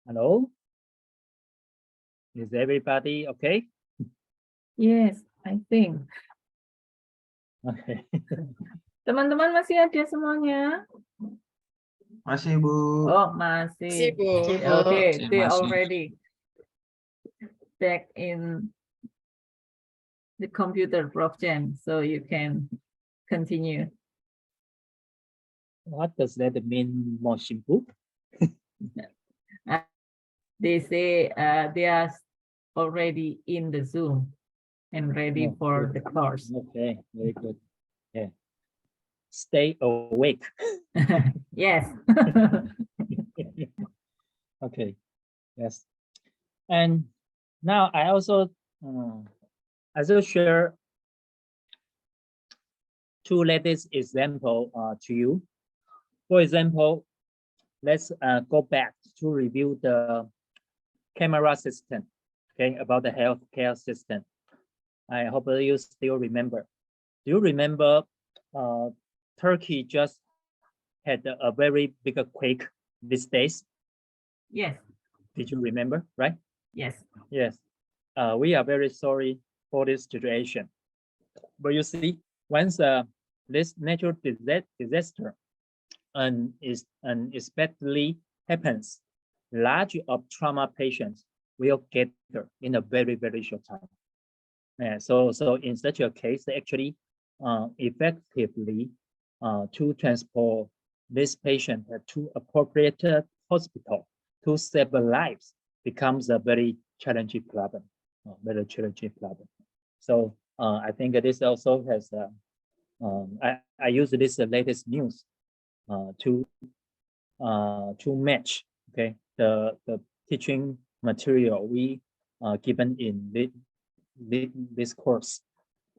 Hello? Is everybody okay? Yes, I think. Okay. Teman-teman masih ada semuanya? Masih, Bu. Oh, masih. Bu. Okay, Masih, they masih. already back in the computer, Prof. Jen, so you can continue. What does that mean, more simple? They say they are already in the Zoom and ready Oh, for good. the course. Okay, very good. Yeah. Stay awake. Yes. Okay. Yes. And now I also share two latest example to you. For example, let's go back to review the camera system, okay, about the healthcare system. I hope you still remember. Do you remember Turkey just had a very big quake these days? Yes. Did you remember, right? Yes. Yes. We are very sorry for this situation. But you see, once this natural disaster unexpectedly happens, large of trauma patients will gather in a very, very short time. So in such a case, actually effectively to transport this patient to appropriate hospital to save lives becomes a very challenging problem, So I think this also has, I use this latest news to match, okay, the teaching material we given in this course.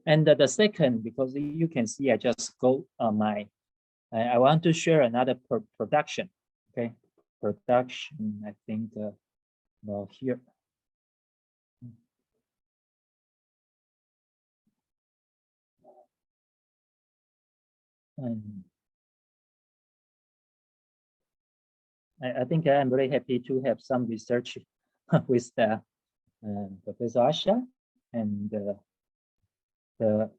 And the second, because you can see, I just go I want to share another production, okay, production, I think, well, here. And I think I'm very happy to have some research with the Professor Asha and the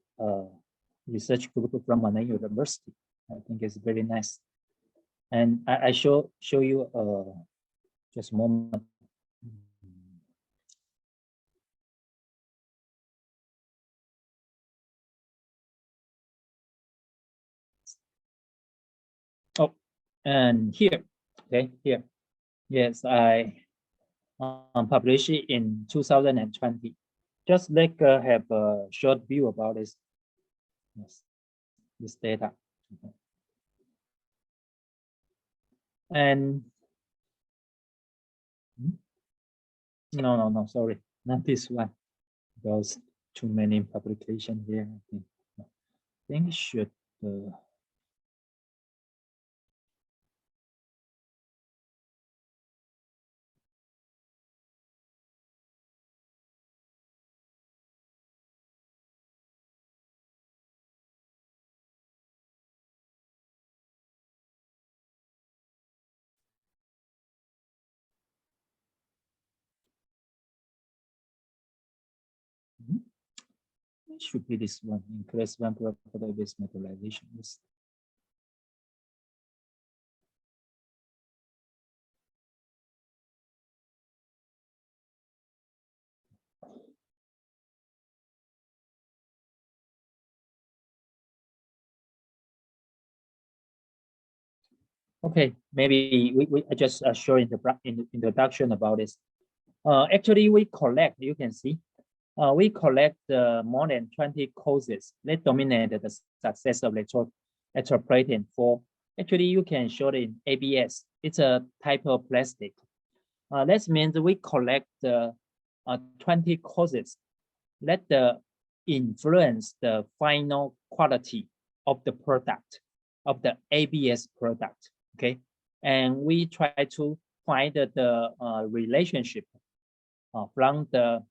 research group from Malang University. I think it's very nice. And I show you just a moment. Oh, and here, okay, here. Yes, I published it in 2020. Just like have a short view about this. Yes, this data. Okay. And no, sorry, not this one. There's too many publication here. I think should. It should be this one, in class 1 product-based methodization. Yes. Okay, maybe we just show in the introduction about this. Actually, we collect, you can see, we collect more than 20 causes that dominated the success of electroplating for. Actually, you can show it in ABS. It's a type of plastic. That means we collect 20 causes that influence the final quality of the product, of the ABS product, okay? And we try to find the relationship from the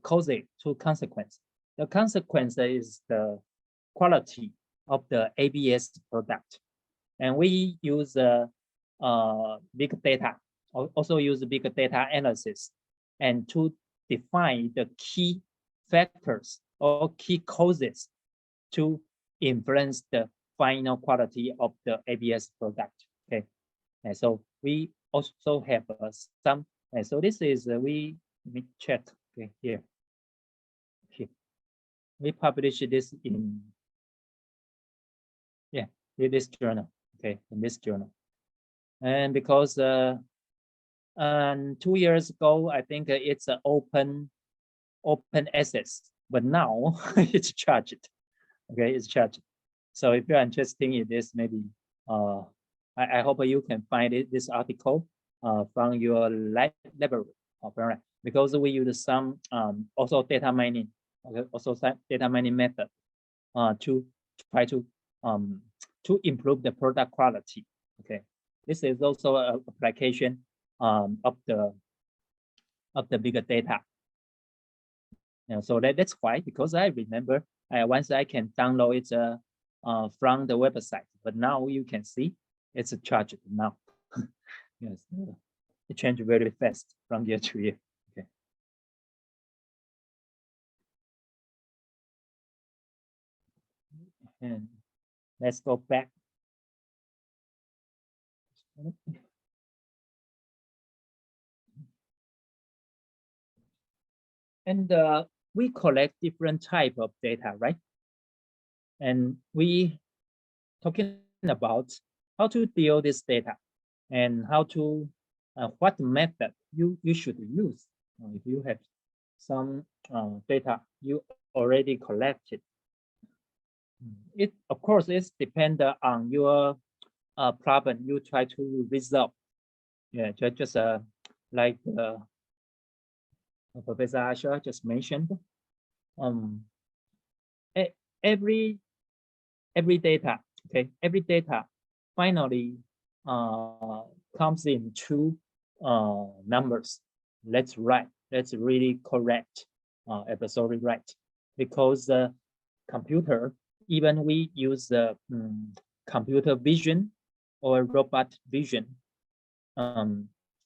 cause to consequence. The consequence is the quality of the ABS product. And we use big data also use big data analysis and to define the key factors or key causes to influence the final quality of the ABS product. Okay, and so we also have some. And so this is let me check. Okay, here. Okay, we publish this in this journal. Okay, in this journal, and because 2 years ago, I think it's an open access, but now it's charged. Okay, it's charged. So if you're interested in this, maybe I hope you can find this article from your library, because we use some also data mining, okay, also some data mining method to try to improve the product quality. Okay, this is also an application of the bigger data. So that's why, because I remember once I can download it from the website, but now you can see it's charged now. Yes, it changed very fast from year to year. Okay. And let's go back. And we collect different type of data, right? And we talking about how to deal this data and how to what method you should use if you have some data you already collected. It of course is depend on your problem you try to resolve. Yeah, just like Professor Asha just mentioned. Every data, okay, every data finally comes in two numbers. That's right. That's really correct. Absolutely right. Because the computer, even we use the computer vision or robot vision,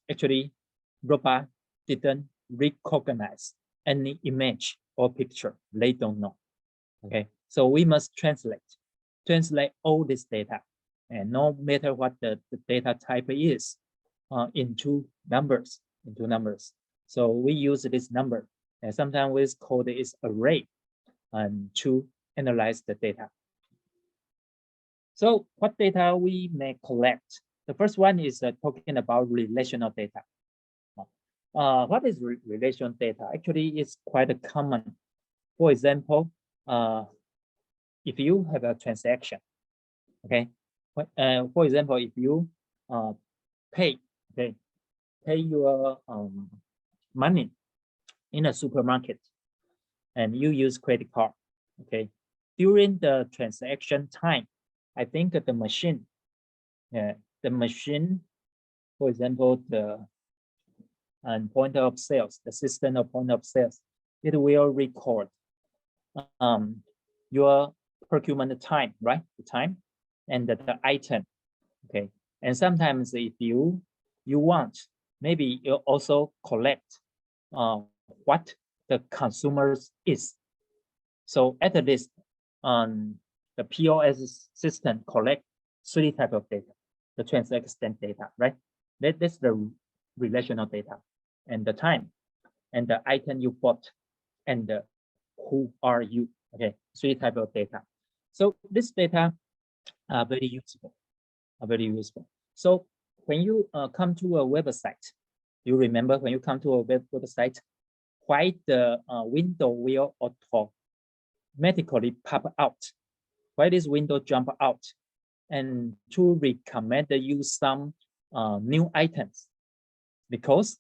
actually, robot didn't recognize any image or picture. They don't know. Okay, so we must translate all this data, and no matter what the data type is, into numbers. So we use this number, and sometimes we call it array, and to analyze the data. So what data we may collect? The first one is talking about relational data. What is relational data? Actually, it's quite common. For example, if you have a transaction, okay. For example, if you pay your money in a supermarket and you use credit card, okay. During the transaction time, I think that the machine, for example, the point of sales, the system of point of sales, it will record your procurement time, right? The time and the item, okay. And sometimes if you want, maybe you also collect what the consumers is. So at least the POS system collect 3 types of data: the transaction data, right? That's the relational data, and the time, and the item you bought, and the who are you. Okay, 3 types of data. So this data are very useful. So when you come to a website, you remember when you come to a website, why the window will automatically pop out? Why this window jump out? And to recommend you some new items, because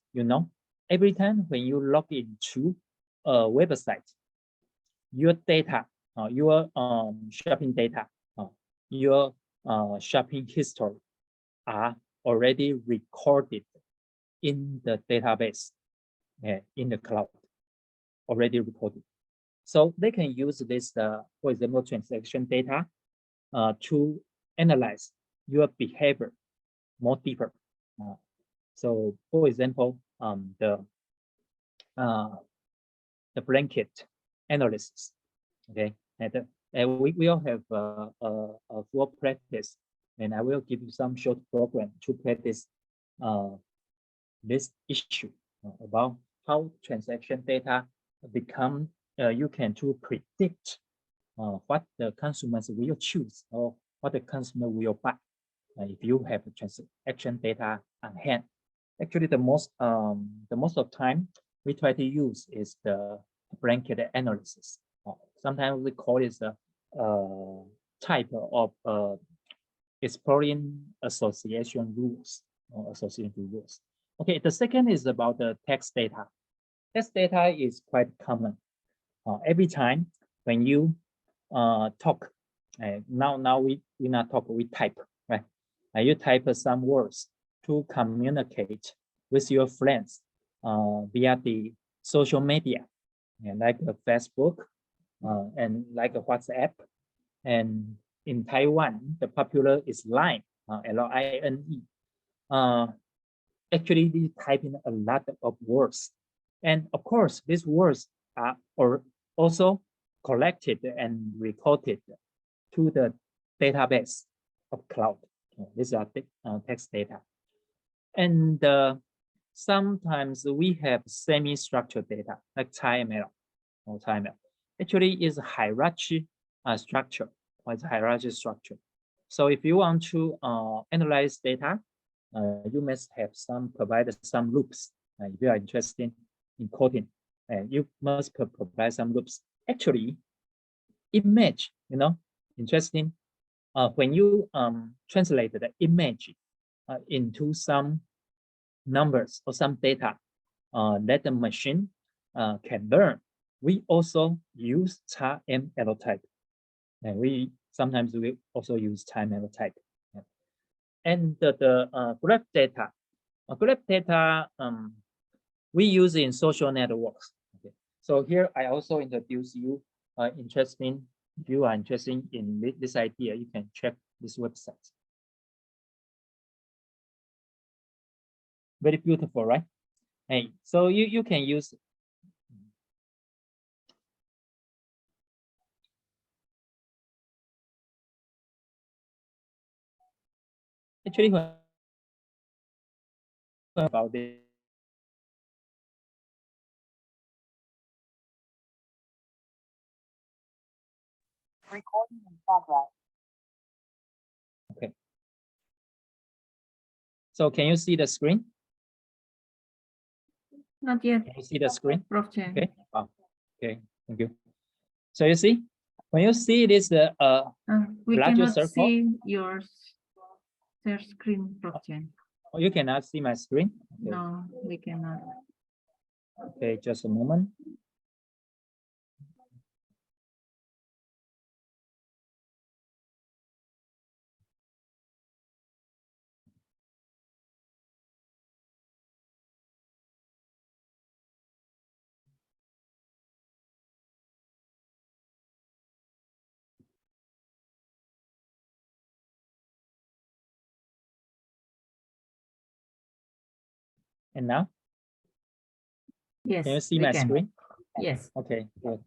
every time when you log into a website, your data, your shopping data, your shopping history are already recorded in the database, in the cloud, already recorded. So they can use this, for example, transaction data to analyze your behavior more deeper. So for example, the blanket analysis. Okay, and we all have a full practice, and I will give you some short program to practice this issue about how transaction data become you can to predict what the consumers will choose or what the consumer will buy if you have the transaction data on hand. Actually, the most of time we try to use is the blanket analysis. Sometimes we call it a type of exploring association rules or association rules. Okay, the second is about the text data. Text data is quite common. Every time when you talk, now we not talk, we type, right? You type some words to communicate with your friends via the social media, like Facebook and like WhatsApp. And in Taiwan, the popular is Line, L-I-N-E. Actually, they type in a lot of words. And of course, these words are also collected and recorded to the database of cloud. These are text data. And sometimes we have semi-structured data like TimeML or TimeML. Actually, is a hierarchy structure, or it's a hierarchy structure. So if you want to analyze data, you must have provide some loops. If you are interested in coding, you must provide some loops. Actually, image, interesting. When you translate the image into some numbers or some data that the machine can learn, we also use TimeML type, and we sometimes also use TimeML type. And the graph data, we use in social networks. Okay, so here I also introduce you interesting. If you are interested in this idea, you can check this website. Very beautiful, right? Hey, so you can use. Actually, about this. Recording in progress. Okay. So can you see the screen? Not yet, Can you see the screen? Prof. Chen. Okay. Oh, okay. Thank you. So you see, when you see this We larger cannot circle, see your share screen, Prof. Chen. oh, you cannot see my screen. Okay. No, we cannot. Okay, just a moment. And now, Yes, can you see we my can. screen? Yes. Okay, good.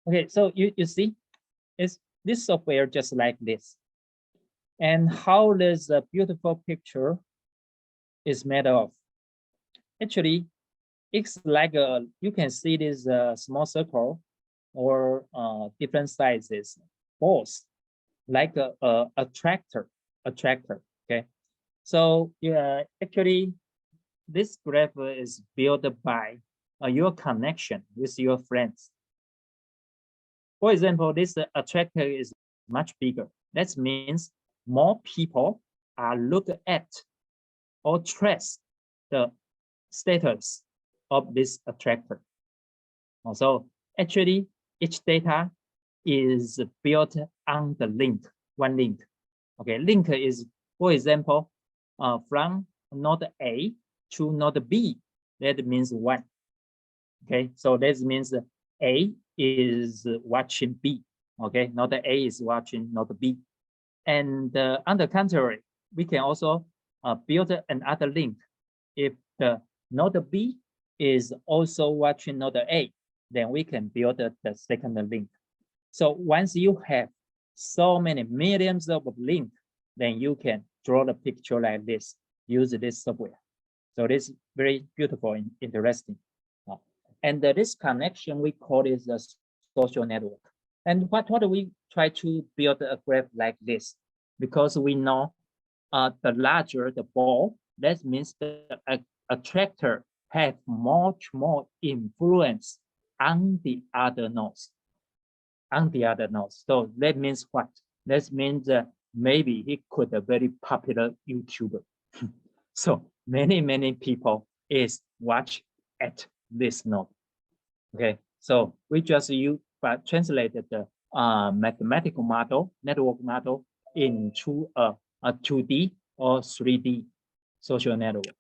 Okay, so you see, it's this software just like this. And how does a beautiful picture is made of? Actually, it's like you can see this small circle or different sizes, balls, like a tractor, okay? So yeah, actually, this graph is built by your connection with your friends. For example, this attractor is much bigger. That means more people are look at or trace the status of this attractor. Also, actually, each data is built on the link, one link. Okay, link is, for example, from node A to node B. That means one. Okay, so that means A is watching B. Okay, node A is watching node B. And on the contrary, we can also build another link if the node B is also watching node A, then we can build the second link. So once you have so many millions of links, then you can draw the picture like this, use this software. So this is very beautiful and interesting. And this connection, we call it a social network. And what do we try to build a graph like this? Because we know the larger the ball, that means the attractor have much more influence on the other nodes. So that means what? That means maybe he could be a very popular YouTuber. So many people is watch at this node. Okay, so we just translated the mathematical model, network model into a 2D or 3D social network,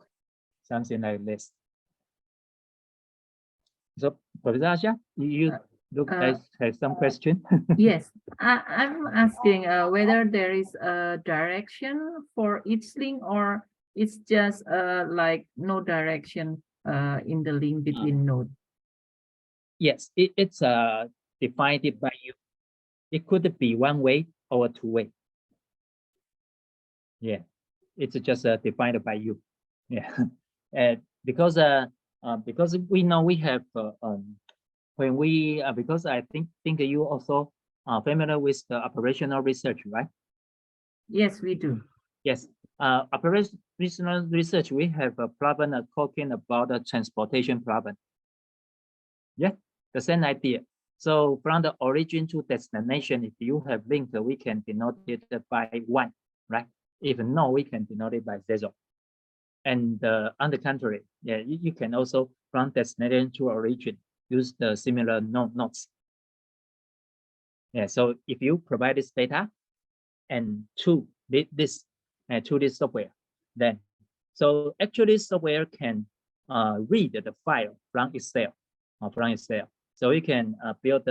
something like this. So, Professor Asha, you look like have some question. Yes, I'm asking whether there is a direction for each link, or it's just like no direction in the link between nodes. Yes, it's defined by you. It could be one way or two way. Yeah, it's just defined by you. Yeah, because we know we have when we because I think you also are familiar with the operational research, right? Yes, we do. Yes, operational research, we have a problem talking about the transportation problem. Yeah, the same idea. So from the origin to destination, if you have link, we can denote it by 1, right? If no, we can denote it by 0. And on the contrary, yeah, you can also from destination to origin use the similar nodes. Yeah, so if you provide this data and to this software, then so actually software can read the file from Excel. So we can build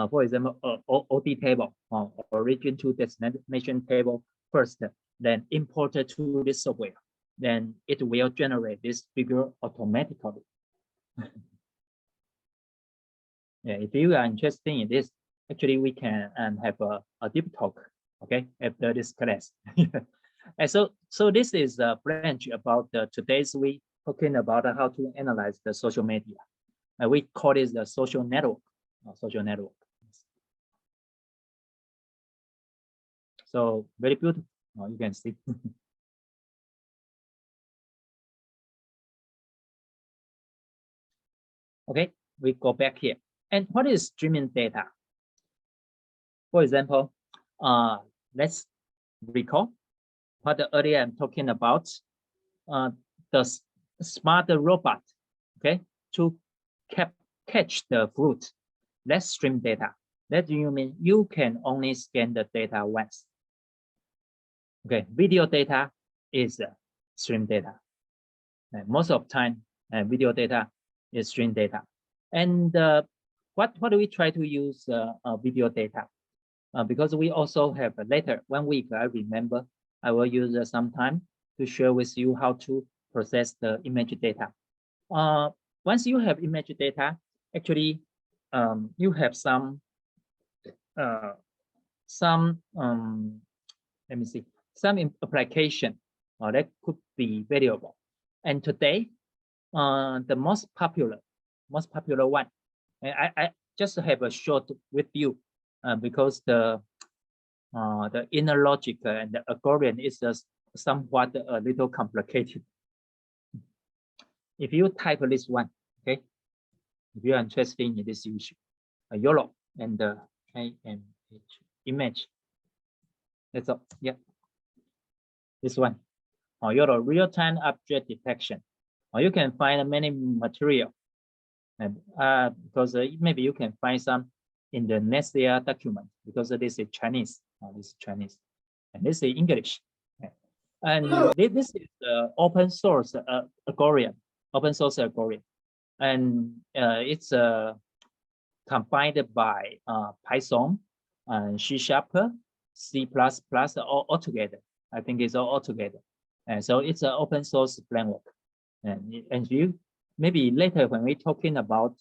for example, OD table, origin to destination table first, then import it to this software. Then it will generate this figure automatically. Yeah, if you are interested in this, actually we can have a deep talk, okay, after this class. And so this is a branch about today's we talking about how to analyze the social media. We call it the social network. So very beautiful. You can see. Okay, we go back here. And what is streaming data? For example, let's recall what earlier I'm talking about. The smart robot, okay, to catch the fruit. Let's stream data. That you mean you can only scan the data once. Okay, video data is stream data. Most of the time, video data is stream data. And what do we try to use video data? Because we also have later 1 week, I remember, I will use some time to share with you how to process the image data. Once you have image data, actually, you have some let me see, some application that could be valuable. And today, the most popular one, I just have a short with you because the inner logic and the algorithm is somewhat a little complicated. If you type this one, okay, if you are interested in this issue, YOLO and the image. That's all. Yeah, this one. YOLO, real-time object detection. Or you can find many material, and because maybe you can find some in the next year document, because this is Chinese. This is Chinese, and this is English. And this is the open source algorithm, and it's combined by Python and C#, C++, all together. I think it's all together. And so it's an open source framework. And you maybe later when we're talking about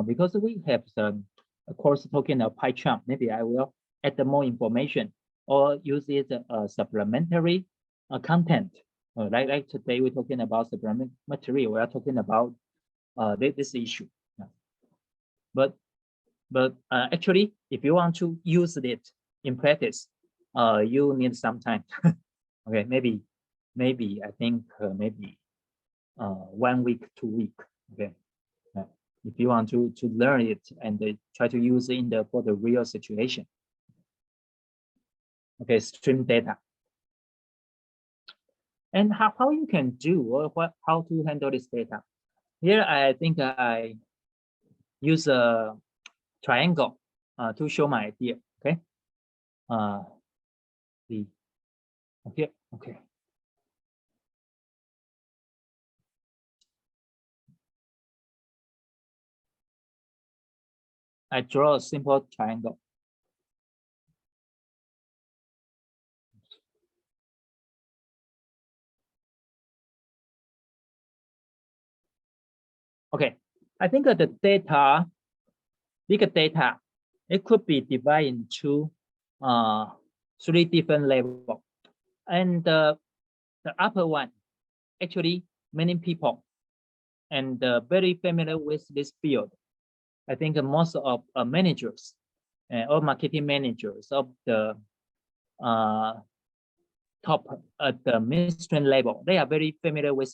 because we have the course talking of PyCharm, maybe I will add more information or use it supplementary content. Like today we're talking about supplementary. We are talking about this issue. But actually, if you want to use it in practice, you need some time. Okay, maybe I think maybe 1 week, 2 weeks. Okay, if you want to learn it and try to use it for the real situation. Okay, stream data. And how you can do or how to handle this data. Here, I think I use a triangle to show my idea. Okay. Okay. I draw a simple triangle. Okay, I think that the data, big data, it could be divided into 3 different levels. And the upper one, actually, many people and very familiar with this field. I think most of managers or marketing managers of the top at the midstream level, they are very familiar with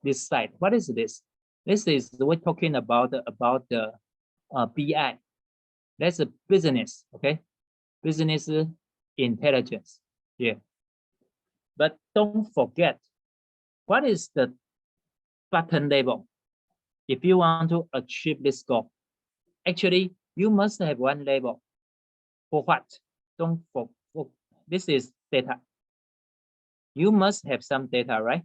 this site. What is this? This is we're talking about the BI. That's a business, okay? Business intelligence. Yeah. But don't forget, what is the bottom level? If you want to achieve this goal, actually, you must have one level. For what? Don't forget, this is data. You must have some data, right?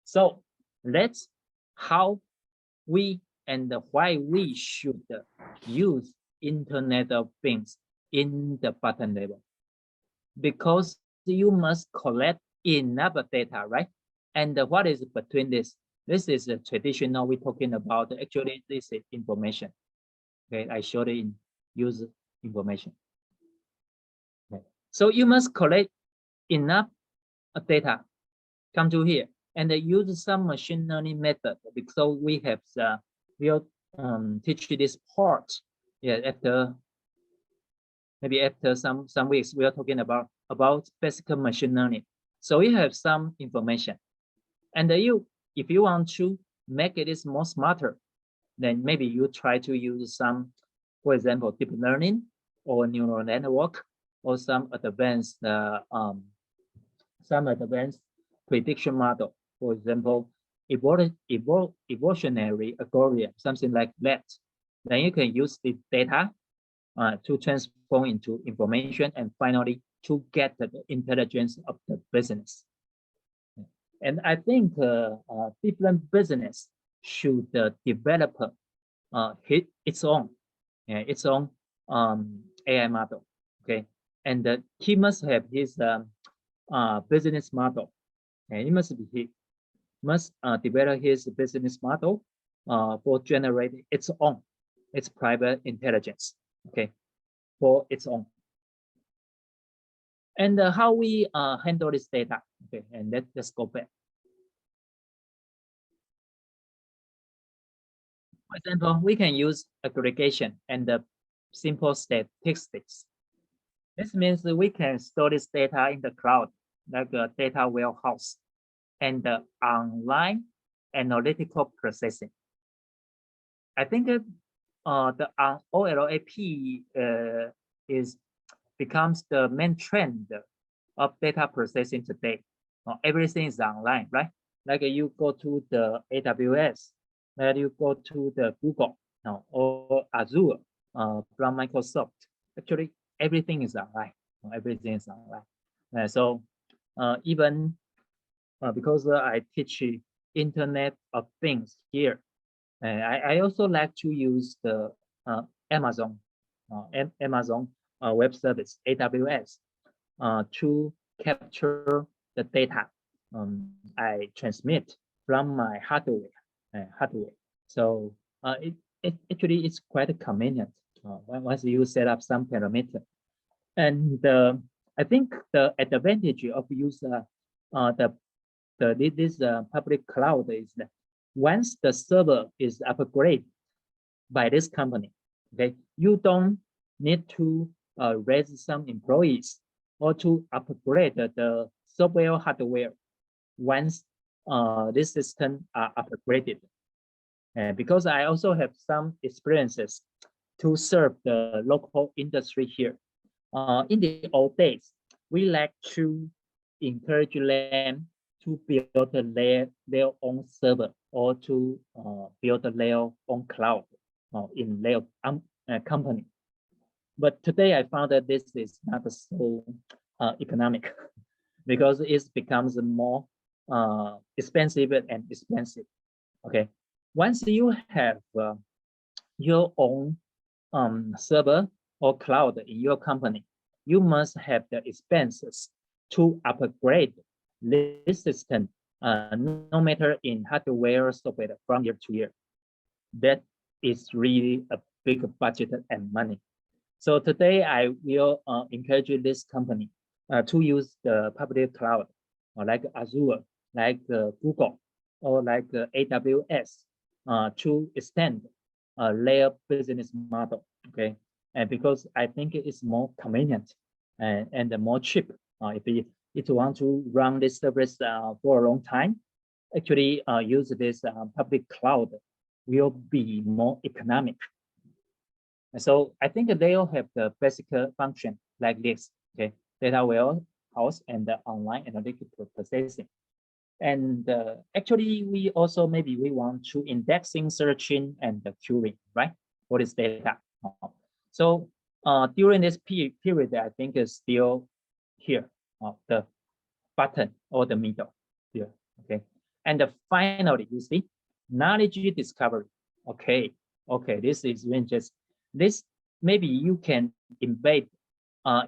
So that's how we and why we should use Internet of Things in the bottom level. Because you must collect enough data, right? And what is between this? This is a traditional we're talking about. Actually, this is information. Okay, I showed it in user information. Okay. So you must collect enough data, come to here, and use some machine learning method, because we have we'll teach this part. Yeah, maybe after some weeks we are talking about basic machine learning. So you have some information, and if you want to make it more smarter, then maybe you try to use some, for example, deep learning or neural network or some advanced prediction model. For example, evolutionary algorithm, something like that. Then you can use the data to transform into information and finally to get the intelligence of the business. And I think different business should develop its own AI model. Okay, and he must have his business model, and he must develop his business model for generating its private intelligence. Okay, for its own. And how we handle this data. Okay, and let's go back. For example, we can use aggregation and simple statistics. This means that we can store this data in the cloud, like a data warehouse, and online analytical processing. I think that the OLAP becomes the main trend of data processing today. Everything is online, right? Like you go to the AWS, then you go to the Google or Azure from Microsoft. Actually, everything is online. Everything is online. So even because I teach Internet of Things here, I also like to use the Amazon Web Service, AWS, to capture the data I transmit from my hardware. So it actually is quite convenient once you set up some parameter. And I think the advantage of user this public cloud is that once the server is upgraded by this company, okay, you don't need to raise some employees or to upgrade the software hardware once this system are upgraded. Because I also have some experiences to serve the local industry here. In the old days, we like to encourage them to build their own server or to build their own cloud in their company. But today I found that this is not so economic because it becomes more expensive and expensive. Okay, once you have your own server or cloud in your company, you must have the expenses to upgrade this system, no matter in hardware or software from year to year. That is really a big budget and money. So today I will encourage this company to use the public cloud, like Azure, like Google, or like AWS, to extend their business model. Okay, and because I think it is more convenient and more cheap. If you want to run this service for a long time, actually use this public cloud will be more economic. So I think they'll have the basic function like this, okay, data warehouse and the online analytic processing. And actually, we also maybe we want to indexing, searching, and the querying, right, for this data. So during this period, I think is still here, the button or the middle here, okay. And finally, you see, knowledge discovery. Okay, this is when just this, maybe you can embed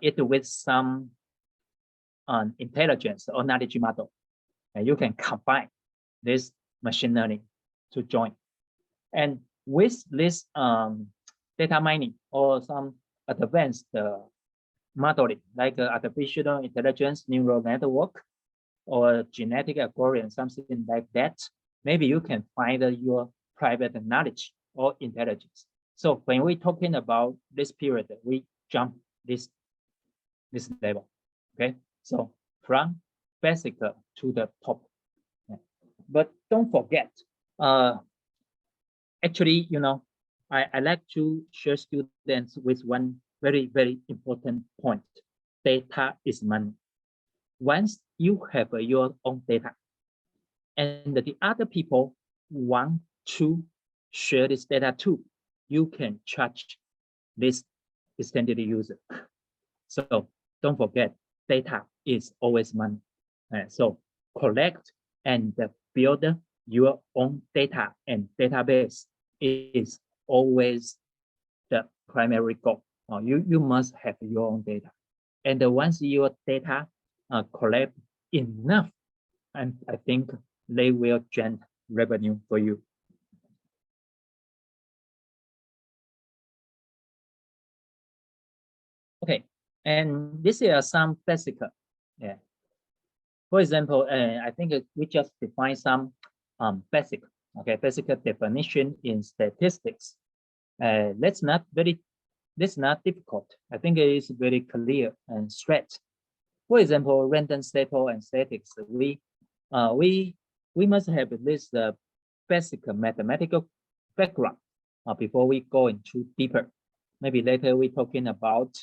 it with some intelligence or knowledge model, and you can combine this machine learning to join. And with this data mining or some advanced modeling, like artificial intelligence, neural network, or genetic algorithm, something like that, maybe you can find your private knowledge or intelligence. So when we're talking about this period, we jump this level, okay? So from basic to the top. But don't forget, actually, you know, I like to share students with one very, very important point. Data is money. Once you have your own data and the other people want to share this data too, you can charge this extended user. So don't forget, data is always money. So collect and build your own data and database is always the primary goal. You must have your own data. And once your data collect enough, and I think they will generate revenue for you. Okay, and this is some basic. Yeah. For example, I think we just define some basic definition in statistics. That's not difficult. I think it is very clear and straight. For example, random sample and statistics, we must have this basic mathematical background before we go into deeper. Maybe later we're talking about,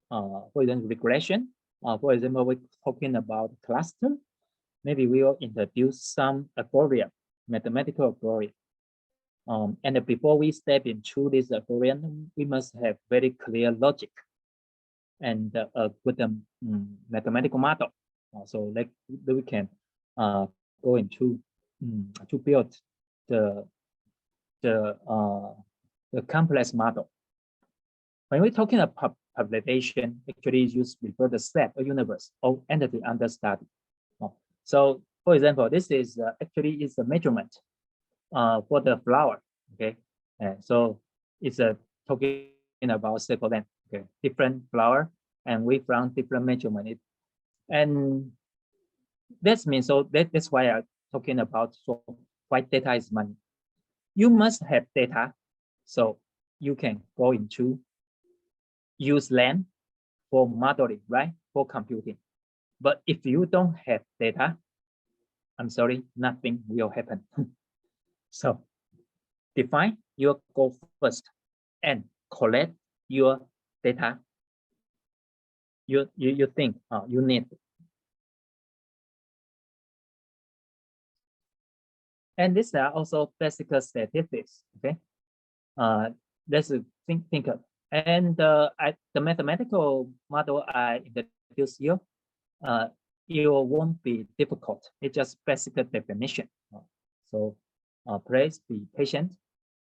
for example, regression. For example, we're talking about cluster. Maybe we will introduce some algorithm, mathematical algorithm. And before we step into this algorithm, we must have very clear logic and a good mathematical model. So like we can go into to build the complex model. When we're talking about validation actually is used to refer the set or universe or entity under study. So, for example, this is actually is a measurement for the flower. Okay, so it's a talking about circle length. Okay, different flower, and we found different measurement. And that means so that's why I'm talking about so why data is money. You must have data, so you can go into use land for modeling, right? For computing. But if you don't have data, I'm sorry, nothing will happen. So define your goal first and collect your data you think you need. And these are also basic statistics. Okay, let's think of. And the mathematical model I introduced here, it won't be difficult. It's just basic definition. So please be patient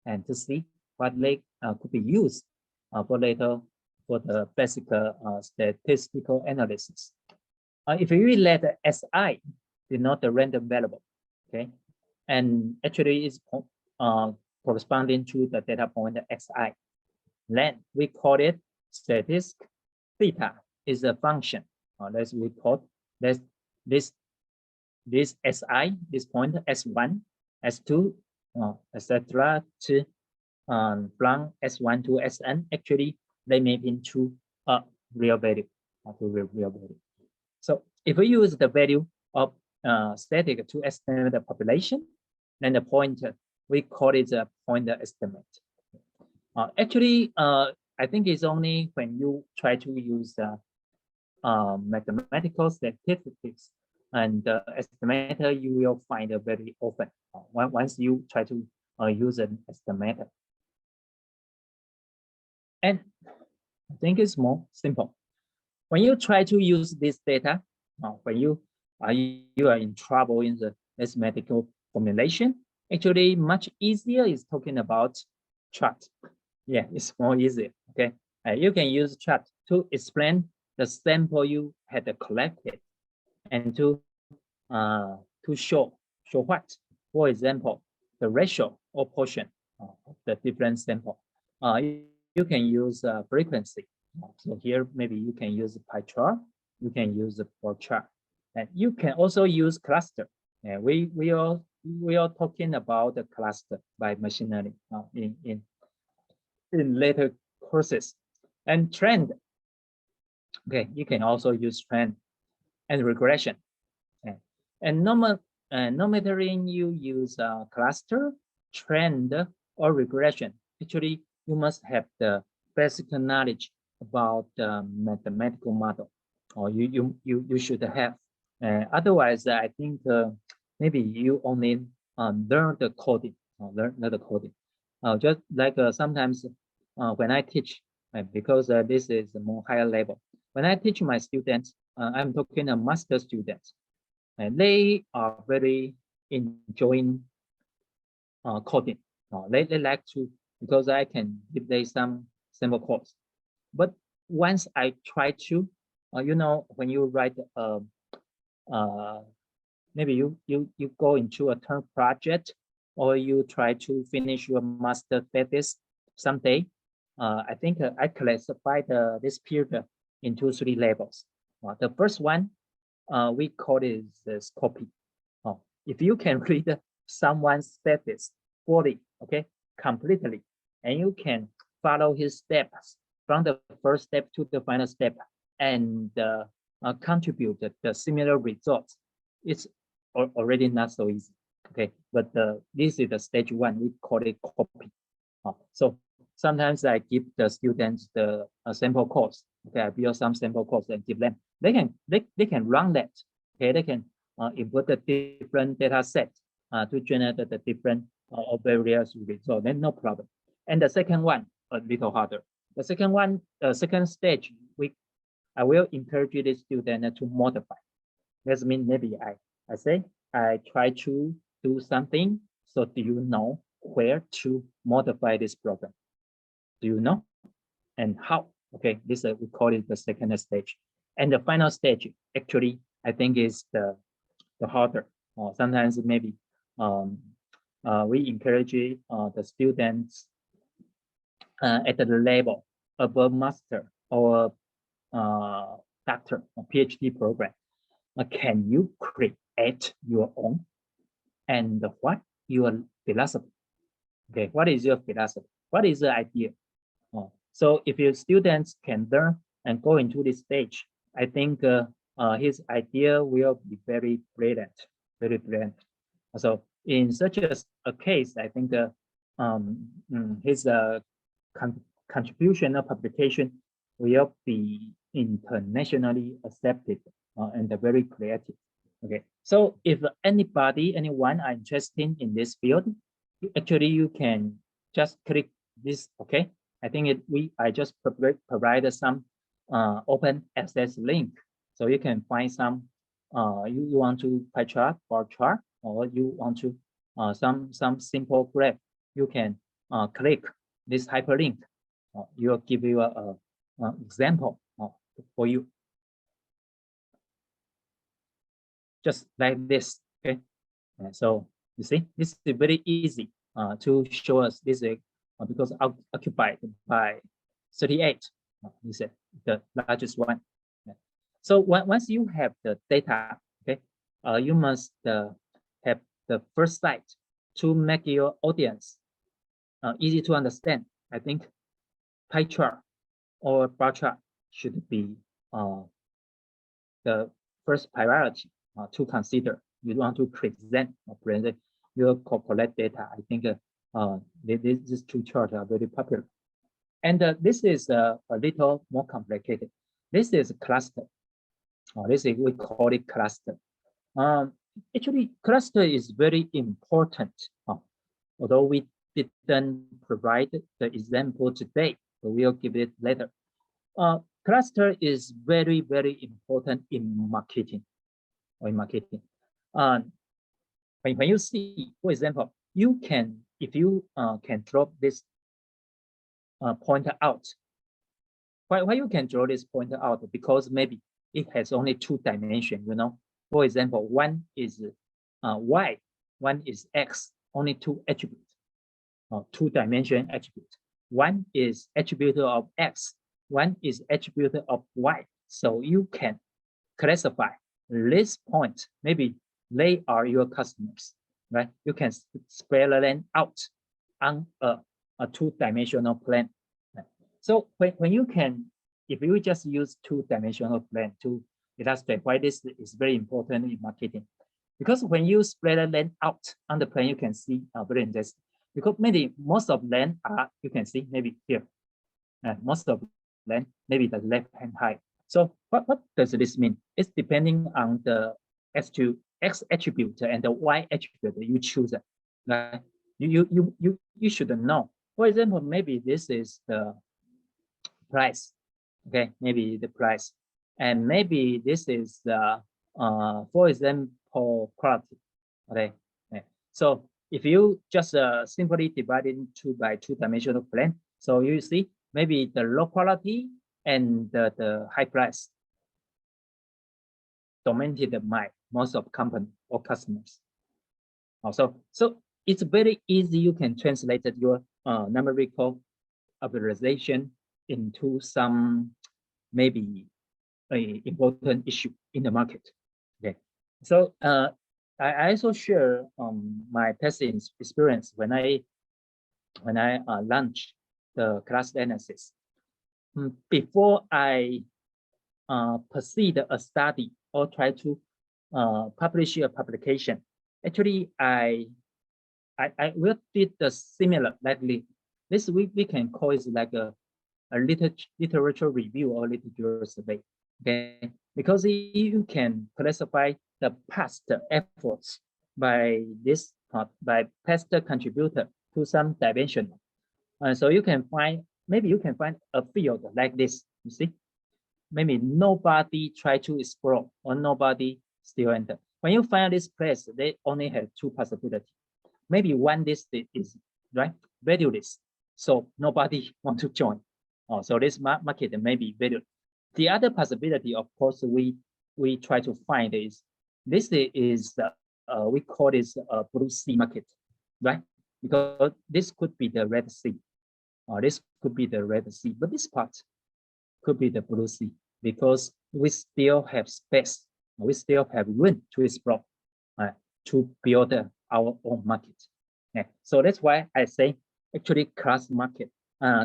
and to see what could be used for later for the basic statistical analysis. If you let SI denote the random variable, okay, and actually is corresponding to the data point xi, then we call it statistic. Theta is a function. Let's record this SI, this point S1, S2, etc. to from S1 to Sn. Actually, they map into a real value, real value. So if we use the value of static to estimate the population, then the pointer, we call it a pointer estimate. Actually, I think it's only when you try to use mathematical statistics and the estimator, you will find it very often once you try to use an estimator. And I think it's more simple. When you try to use this data, when you are in trouble in the mathematical formulation, actually much easier is talking about chart. Yeah, it's more easy. Okay, you can use chart to explain the sample you had collected and to show what, for example, the ratio or portion of the different sample. You can use frequency. So here, maybe you can use pie chart, you can use the bar chart, and you can also use cluster. We are talking about the cluster by machine learning in later courses. And trend. Okay, you can also use trend and regression. And no matter you use cluster, trend, or regression, actually you must have the basic knowledge about the mathematical model, or you should have. Otherwise, I think maybe you only learn the coding, learn the coding. Just like sometimes when I teach, because this is a more higher level. When I teach my students, I'm talking a master students, and they are very enjoying coding. They like to, because I can give them some sample course. But once I try to, you know, when you write, maybe you go into a term project, or you try to finish your master thesis someday. I think I classified this period into 3 levels. The first one, we call it the copy. If you can read someone's thesis fully, okay, completely, and you can follow his steps from the first step to the final step and contribute the similar results, it's already not so easy. Okay, but this is the stage 1. We call it copy. So sometimes I give the students the sample course. Okay, I build some sample course and give them. They can run that. Okay, they can input the different data sets to generate the different various results. Then no problem. And the second one, a little harder. The second one, second stage, I will encourage the student to modify. That means maybe I try to do something. So do you know where to modify this program? Do you know? And how Okay, this we call it the second stage. And the final stage, actually, I think is the harder. Or sometimes maybe we encourage the students at the level above master or doctor or PhD program. Can you create your own? And what your philosophy? Okay, what is your philosophy? What is the idea? So if your students can learn and go into this stage, I think his idea will be very brilliant, very brilliant. So in such a case, I think his contribution or publication will be internationally accepted and very creative. Okay, so if anyone are interested in this field, actually you can just click this. Okay, I think I just provided some open access link, so you can find some you want to pie chart, bar chart, or you want to some simple graph. You can click this hyperlink. It will give you a example for you, just like this. Okay, so you see, this is very easy to show us. This is because occupied by 38. This is the largest one. So once you have the data, okay, you must have the first slide to make your audience easy to understand. I think pie chart or bar chart should be the first priority to consider. You want to present your corporate data. I think these two charts are very popular. And this is a little more complicated. This is a cluster. We call it cluster. Actually, cluster is very important. Although we didn't provide the example today, but we'll give it later. Cluster is very, very important in marketing. When you see, for example, you can, if you can drop this pointer out. Why you can draw this pointer out? Because maybe it has only 2 dimensions, you know. For example, one is Y, one is X, only 2 attributes, 2-dimension attribute. One is attribute of X, one is attribute of Y. So you can classify this point. Maybe they are your customers, right? You can spread them out on a 2-dimensional plane. So when you can, if you just use 2-dimensional plane to illustrate why this is very important in marketing, because when you spread them out on the plane, you can see very interesting. Because maybe most of them are, you can see maybe here, most of them maybe the left-hand side. So what does this mean? It's depending on the X attribute and the Y attribute that you choose. Right? You should know. For example, maybe this is the price. Okay, maybe the price, and maybe this is the for example quality. Okay, so if you just simply divide it by 2-dimensional plane, so you see maybe the low quality and the high price dominated by most of company or customers. Also, so it's very easy. You can translate your numerical visualization into some maybe a important issue in the market. Okay, so I also share my testing experience when I launched the cluster analysis. Before I proceed a study or try to publish a publication, actually I will did the similar likely. This we can call it like a literature review or literature survey. Okay, because you can classify the past efforts by this by past contributor to some dimension. So you can find, maybe you can find a field like this. You see, maybe nobody tried to explore or nobody still enter. When you find this place, they only have 2 possibilities. Maybe one list is right valueless, so nobody want to join. So this market may be valued. The other possibility, of course, we try to find is this is we call this a blue sea market, right? Because this could be the Red Sea, or this could be the Red Sea, but this part could be the blue sea because we still have space, we still have room to explore, to build our own market. Okay. So that's why I say actually class market,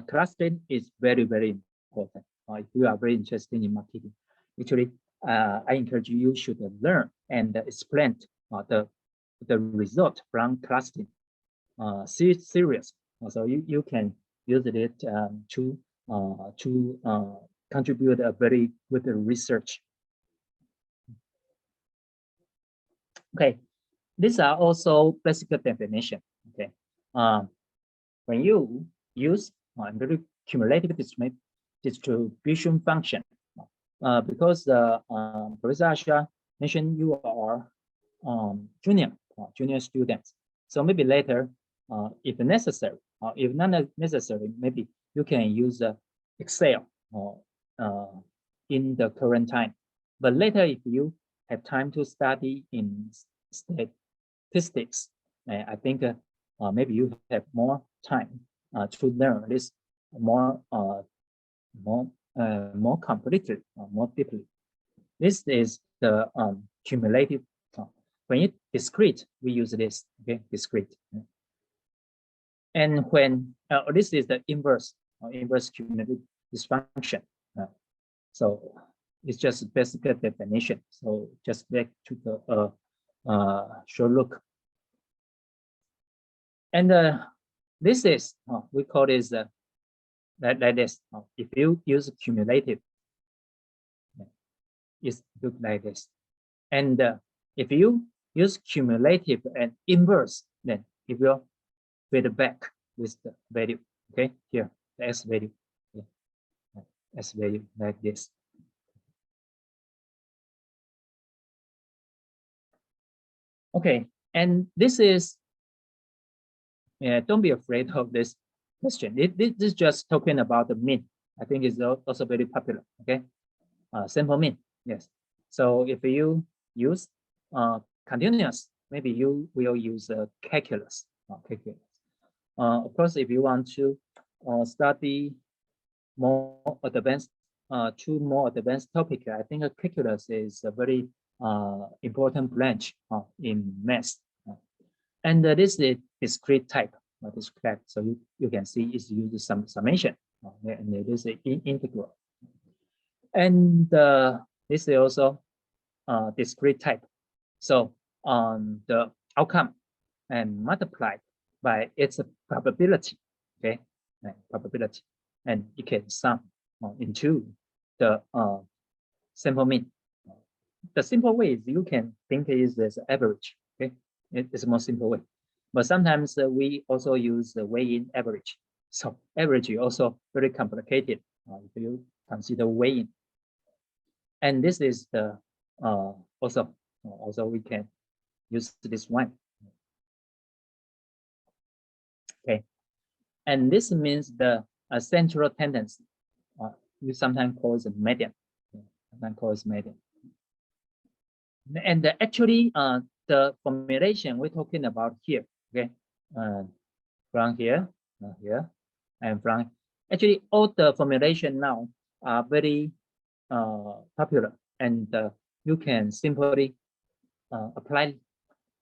clustering is very, very important. If you are very interested in marketing, actually, I encourage you should learn and explain the result from clustering. Serious. So you can use it to contribute a very good research. Okay, these are also basic definition. Okay, when you use very cumulative distribution function, because Professor Asha mentioned you are junior students, so maybe later, if necessary, if not necessary, maybe you can use Excel in the current time. But later, if you have time to study in statistics, I think maybe you have more time to learn this more completely, more deeply. This is the cumulative. When you discrete, we use this. Okay, discrete. And when this is the inverse cumulative dysfunction. So it's just basic definition. So just back to the short look. And this is we call this like this. If you use cumulative, it's look like this. And if you use cumulative and inverse, then it will feedback with the value. Okay, here the S value, S value like this. Okay, and this is, don't be afraid of this question. This is just talking about the mean. I think it's also very popular. Okay, sample mean. Yes. So if you use continuous, maybe you will use calculus. Of course, if you want to study more advanced, two more advanced topic, I think calculus is a very important branch in math. And this is discrete type, discrete. So you can see it's used some summation, and it is an integral. And this is also discrete type. So the outcome and multiplied by its probability, okay, probability, and you can sum into the sample mean. The simple way is you can think is as average. Okay, it's a more simple way. But sometimes we also use the weighing average. So average is also very complicated if you consider weighing. And this is the also we can use this one. Okay, and this means the central tendency. We sometimes call it median. Sometimes call it median. And actually, the formulation we're talking about here, okay, from here, here, and from actually all the formulation now are very popular, and you can simply apply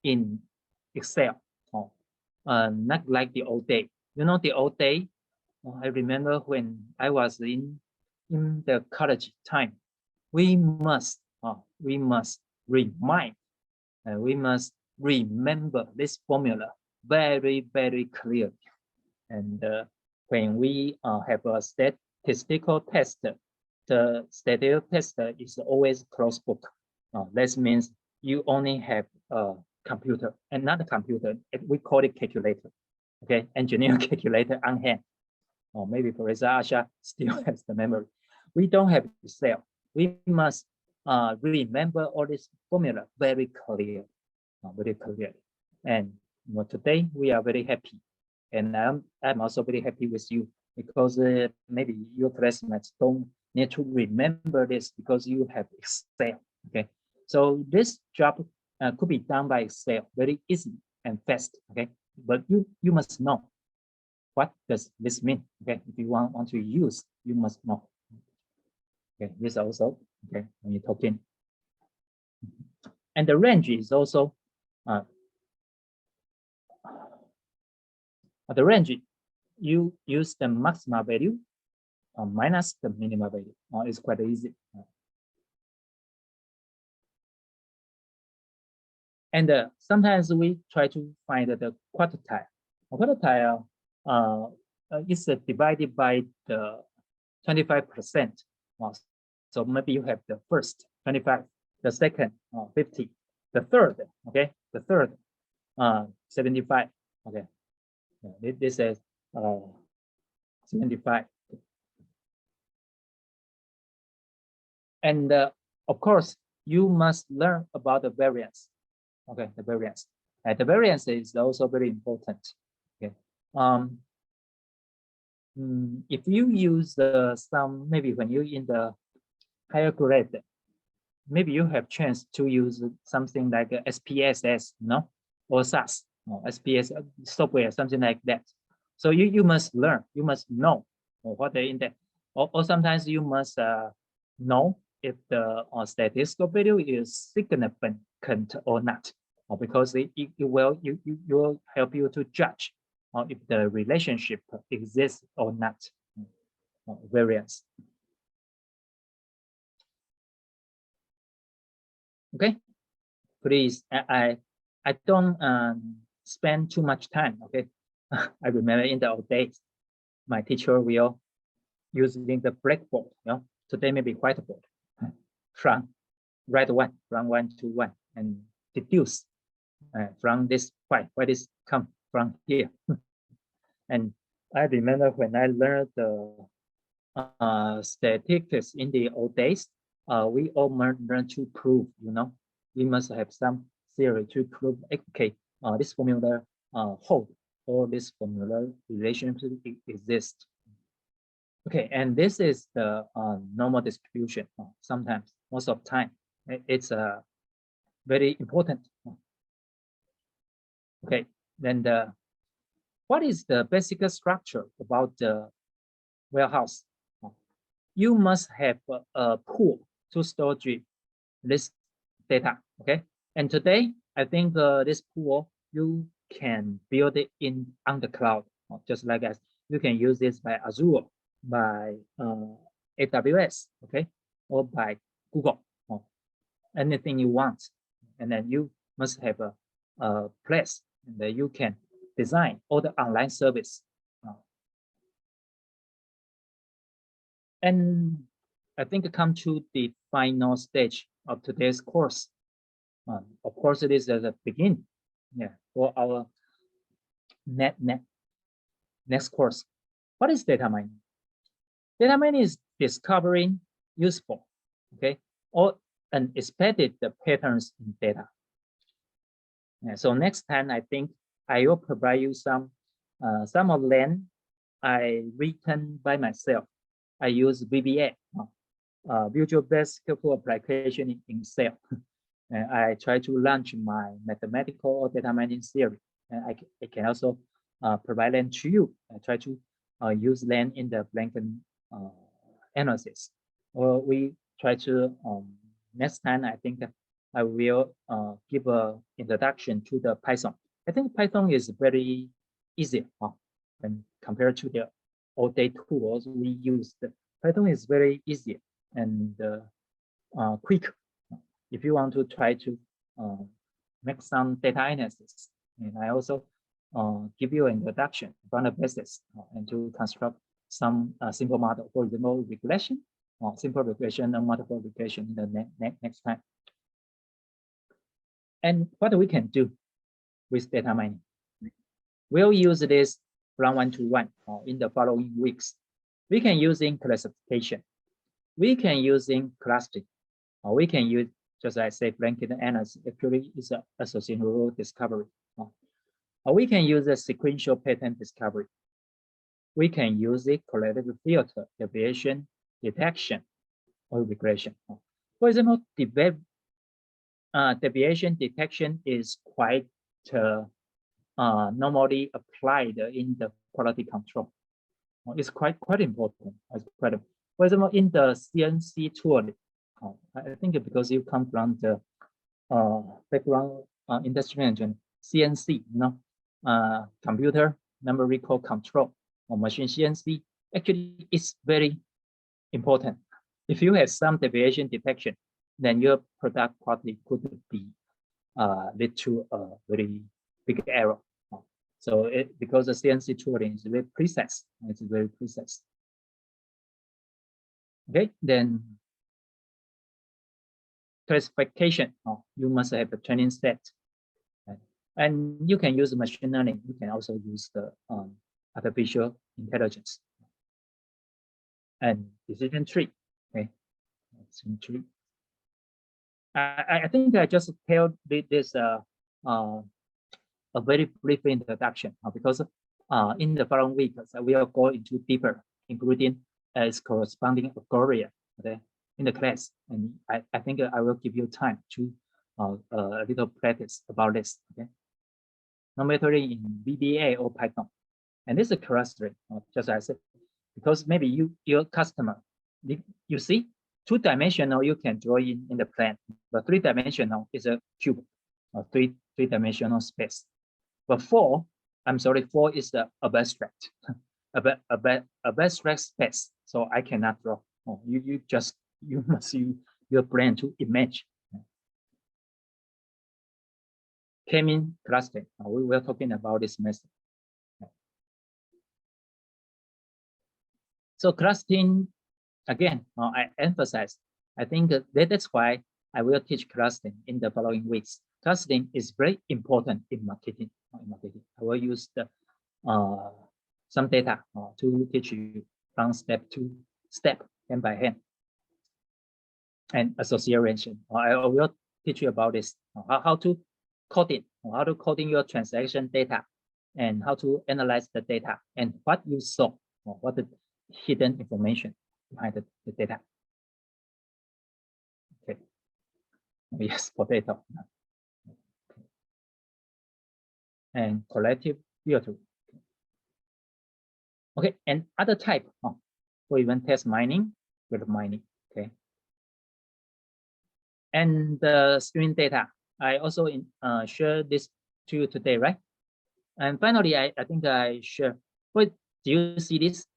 in Excel. Not like the old day. You know, the old day. I remember when I was in the college time, we must remind, and we must remember this formula very, very clearly. And when we have a statistical test, the statistical test is always closed book. That means you only have a computer, and not a computer, we call it calculator. Okay, engineer calculator on hand. Or maybe Professor Asha still has the memory. We don't have Excel. We must remember all this formula very clear, very clearly. And today we are very happy, and I'm also very happy with you because maybe your classmates don't need to remember this because you have Excel. Okay, so this job could be done by Excel very easy and fast. Okay, but you must know what does this mean. Okay, if you want to use, you must know. Okay, this also okay when you're talking. And the range is also the range. You use the maximum value minus the minimum value. It's quite easy. And sometimes we try to find the quartile. A quartile is divided by the 25%. So maybe you have the first 25, the second 50, the third, okay, the third 75, okay. This is 75. And of course, you must learn about the variance. Okay, the variance. The variance is also very important. Okay. If you use some, maybe when you're in the higher grade, maybe you have chance to use something like SPSS, no, or SAS, or SPS software, something like that. So you must learn, you must know what they in there, or sometimes you must know if the statistical value is significant or not, because it will help you to judge if the relationship exists or not. Variance. Okay, please, I don't spend too much time. Okay, I remember in the old days, my teacher will using the blackboard. You know, today maybe whiteboard. From write one from 1 to 1 and deduce from this why this come from here. And I remember when I learned the statistics in the old days, we all learn to prove, you know, we must have some theory to prove, okay, this formula hold, or this formula relationship exists. Okay, and this is the normal distribution. Sometimes, most of the time, it's very important. Okay, then what is the basic structure about the warehouse? You must have a pool to store this data. Okay, and today I think this pool you can build it on the cloud, just like as you can use this by Azure, by AWS, okay, or by Google, or anything you want. And then you must have a place that you can design all the online service. And I think come to the final stage of today's course. Of course, it is at the beginning, yeah, for our next course. What is data mining? Data mining is discovering useful, okay, or unexpected patterns in data. Yeah, so next time, I think I will provide you some of them I written by myself. I use VBA, Visual Basic Application in Excel. And I try to launch my mathematical data mining theory. And I can also provide them to you. I try to use them in the blanket analysis. Or we try to, next time, I think I will give an introduction to the Python. I think Python is very easy when compared to the old day tools we used. Python is very easy and quick if you want to try to make some data analysis. And I also give you an introduction from the basis and to construct some simple model, for example, regression, simple regression and multiple regression in the next time. And what we can do with data mining? We'll use this from 1 to 1 in the following weeks. We can use in classification. We can use in clustering. We can use, just as I say, blanket analysis. Actually, it's an associative rule discovery. We can use a sequential pattern discovery. we can use it corrective filter, deviation detection, or regression. For example, deviation detection is quite normally applied in the quality control. It's quite important. For example, in the CNC tooling, I think because you come from the background industry engineering, CNC, computer numerical control or machine CNC, actually is very important. If you have some deviation detection, then your product quality could be lead to a very big error. So because the CNC tooling is very precise, it's very precise. Okay, then classification. You must have a training set, and you can use machine learning. You can also use the artificial intelligence and decision tree. Okay, decision tree. I think I just tell this a very brief introduction because in the following week we will go into deeper, including its corresponding algorithm, okay, in the class, and I think I will give you time to a little practice about this. Okay, no matter in VBA or Python, and this is clustering, just as I said, because maybe your customer, you see, 2-dimensional you can draw in the plan, but 3-dimensional is a cube, or three-dimensional space. But 4 is the abstract, abstract space. So I cannot draw. You must use your brain to imagine. K-mean clustering. We were talking about this method. So clustering, again, I emphasize. I think that's why I will teach clustering in the following weeks. Clustering is very important in marketing. I will use some data to teach you from step to step, hand by hand, and association. I will teach you about this, how to code it, how to coding your transaction data, and how to analyze the data, and what you saw, what the hidden information behind the data. Okay. Yes, potato. And collective filter. Okay, and other type for even test mining, with mining. Okay, and the stream data. I also share this to you today, right? And finally, I think I share. What do you see this?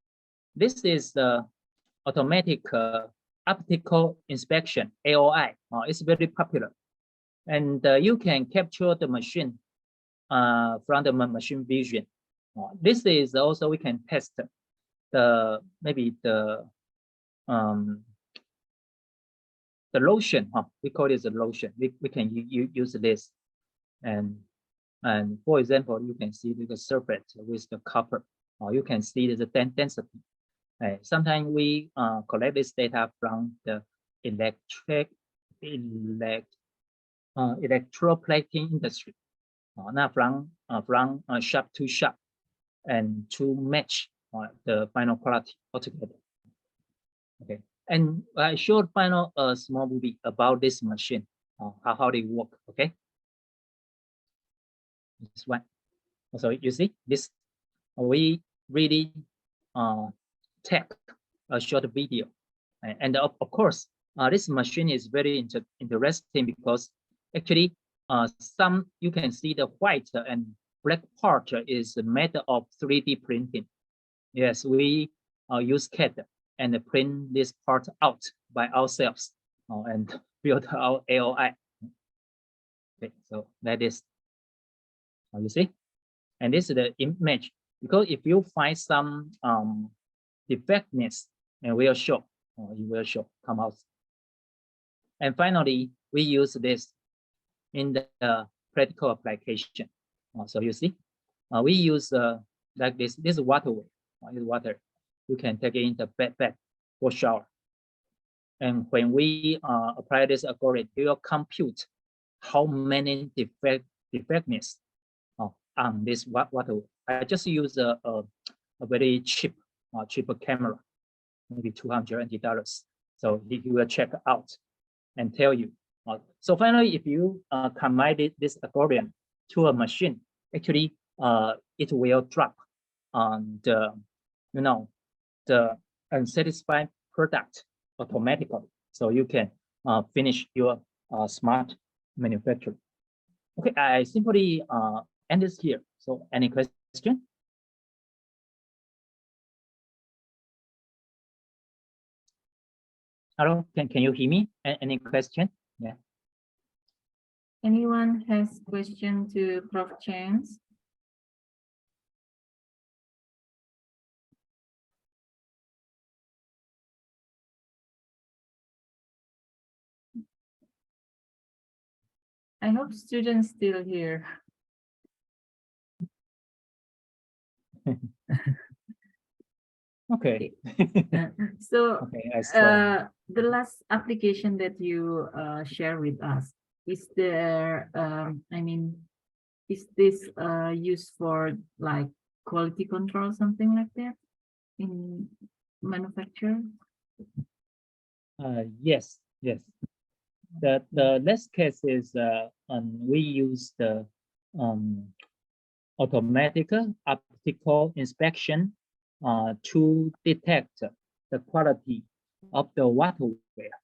This is the automatic optical inspection, AOI. It's very popular, and you can capture the machine from the machine vision. This is also we can test maybe the lotion. We call it the lotion. We can use this, and for example, you can see the surface with the copper. You can see the density. Sometimes we collect this data from the electroplating industry. Not from shop to shop, and to match the final quality altogether. Okay, and I showed final small movie about this machine, how they work. Okay, this one. So you see this, we really take a short video, and of course this machine is very interesting because actually some you can see the white and black part is made of 3D printing. Yes, we use CAD and print this part out by ourselves and build our AOI. Okay, so that is, you see, and this is the image, because if you find some defectness, and will show, it will show come out. And finally, we use this in the practical application. So you see, we use like this. This is waterway. Is water. You can take it in the bath or shower. And when we apply this algorithm, it will compute how many defectness on this waterway. I just use a very cheaper camera, maybe $200. So he will check out and tell you. So finally, if you combine this algorithm to a machine, actually it will drop on the unsatisfied product automatically. So you can finish your smart manufacturing. Okay, I simply end this here. So any question? Hello, can you hear me? Any question? Yeah. Anyone has question to Prof. Chance? I hope students still here. Okay. So Okay, I saw. the last application that you share with us, is there, I mean, is this used for like quality control, something like that in manufacture? Yes. The last case is we use the automatic optical inspection to detect the quality of the waterware.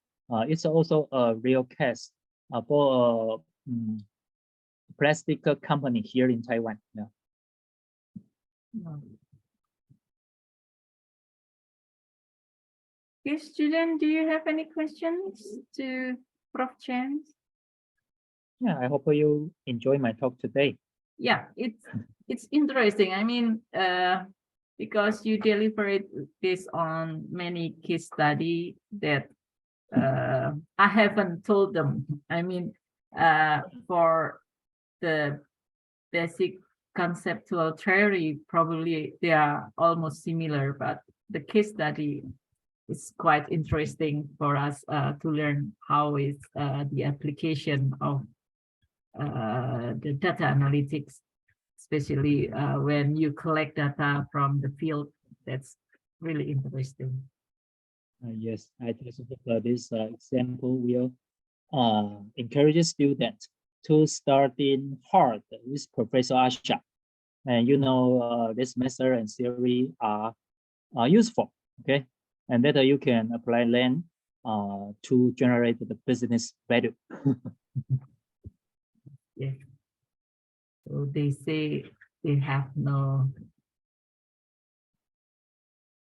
It's also a real case for a plastic company here in Taiwan. Yeah. No. Okay, student, do you have any questions to Prof. Chance? Yeah, I hope you enjoy my talk today. Yeah, it's interesting. I mean, because you deliver this on many case study that I haven't told them. I mean, for the basic conceptual theory, probably they are almost similar, but the case study is quite interesting for us to learn how is the application of the data analytics, especially when you collect data from the field. That's really interesting. Yes, I just hope this example will encourage students to start in hard with Professor Asha. And this method and theory are useful, okay? And that you can apply them to generate the business value. Yeah. So they say they have no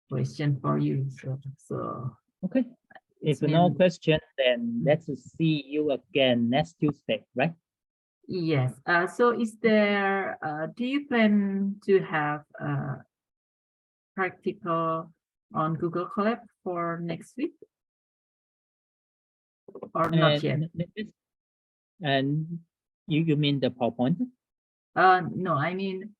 question for you. So Okay. it's If no mean, question, then let's see you again next Tuesday, right? yes. So is there, do you plan to have practical on Google Colab for next week? Or not yet? And you mean the PowerPoint? No, I mean,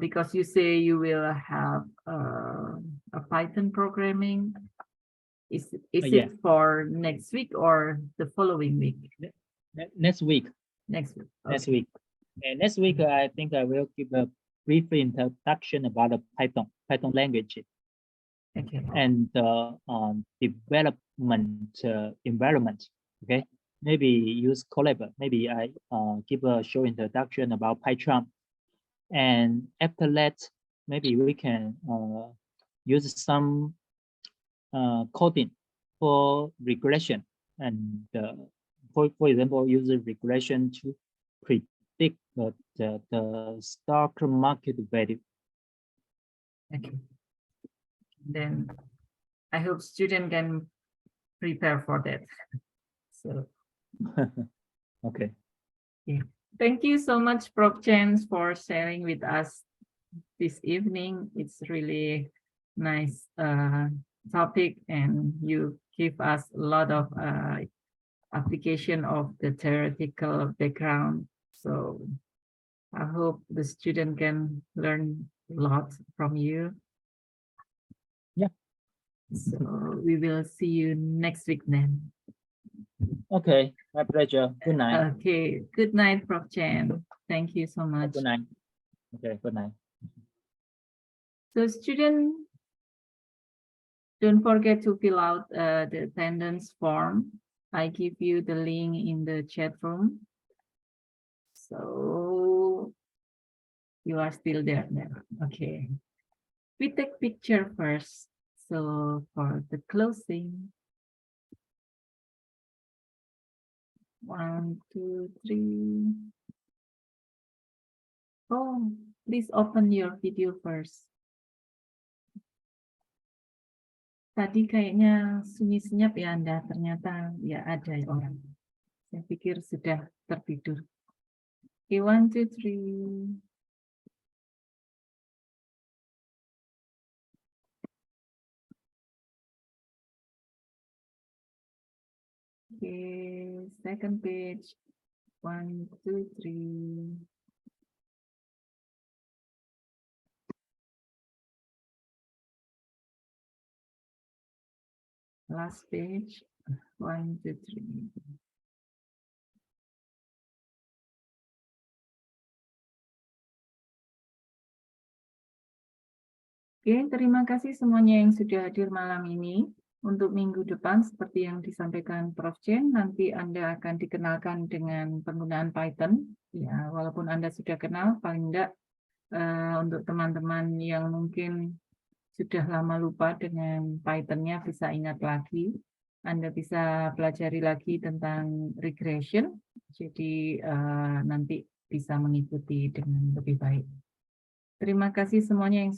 because you say you will have a Python programming. Is Yeah. it for next week or the following week? Next week. Next week. Next Okay. week. And next week, I think I will give a brief introduction about the Python language Okay. and development environment. Okay, maybe use Colab. Maybe I give a short introduction about PyCharm, and after that, maybe we can use some coding for regression, and for example, use regression to predict the stock market value. Okay. Then I hope student can prepare for that. So Okay. yeah. Thank you so much, Prof. Chance, for sharing with us this evening. It's really nice topic, and you give us a lot of application of the theoretical background. So I hope the student can learn a lot from you. Yeah. So we will see you next week then. Okay, my pleasure. Good night. Okay, good night, Prof. Chan. Thank you so much. Good night. Okay, good night. So student, don't forget to fill out the attendance form. I give you the link in the chat room. So you are still there now. Okay. We take picture first. So for the closing. 1, 2, 3. Oh, please open your video first. Tadi kayaknya sunyi senyap ya Anda, ternyata ya ada orang. Saya pikir sudah tertidur. Okay, 1, 2, 3. Okay, second page. 1, 2, 3. Last page. 1, 2, 3. Oke, terima kasih semuanya yang sudah hadir malam ini. Untuk minggu depan, seperti yang disampaikan Prof. Chen, nanti Anda akan dikenalkan dengan penggunaan Python. Ya, walaupun Anda sudah kenal, paling enggak untuk teman-teman yang mungkin sudah lama lupa dengan Python-nya bisa ingat lagi. Anda bisa pelajari lagi tentang regression, jadi nanti bisa mengikuti dengan lebih baik. Terima kasih semuanya yang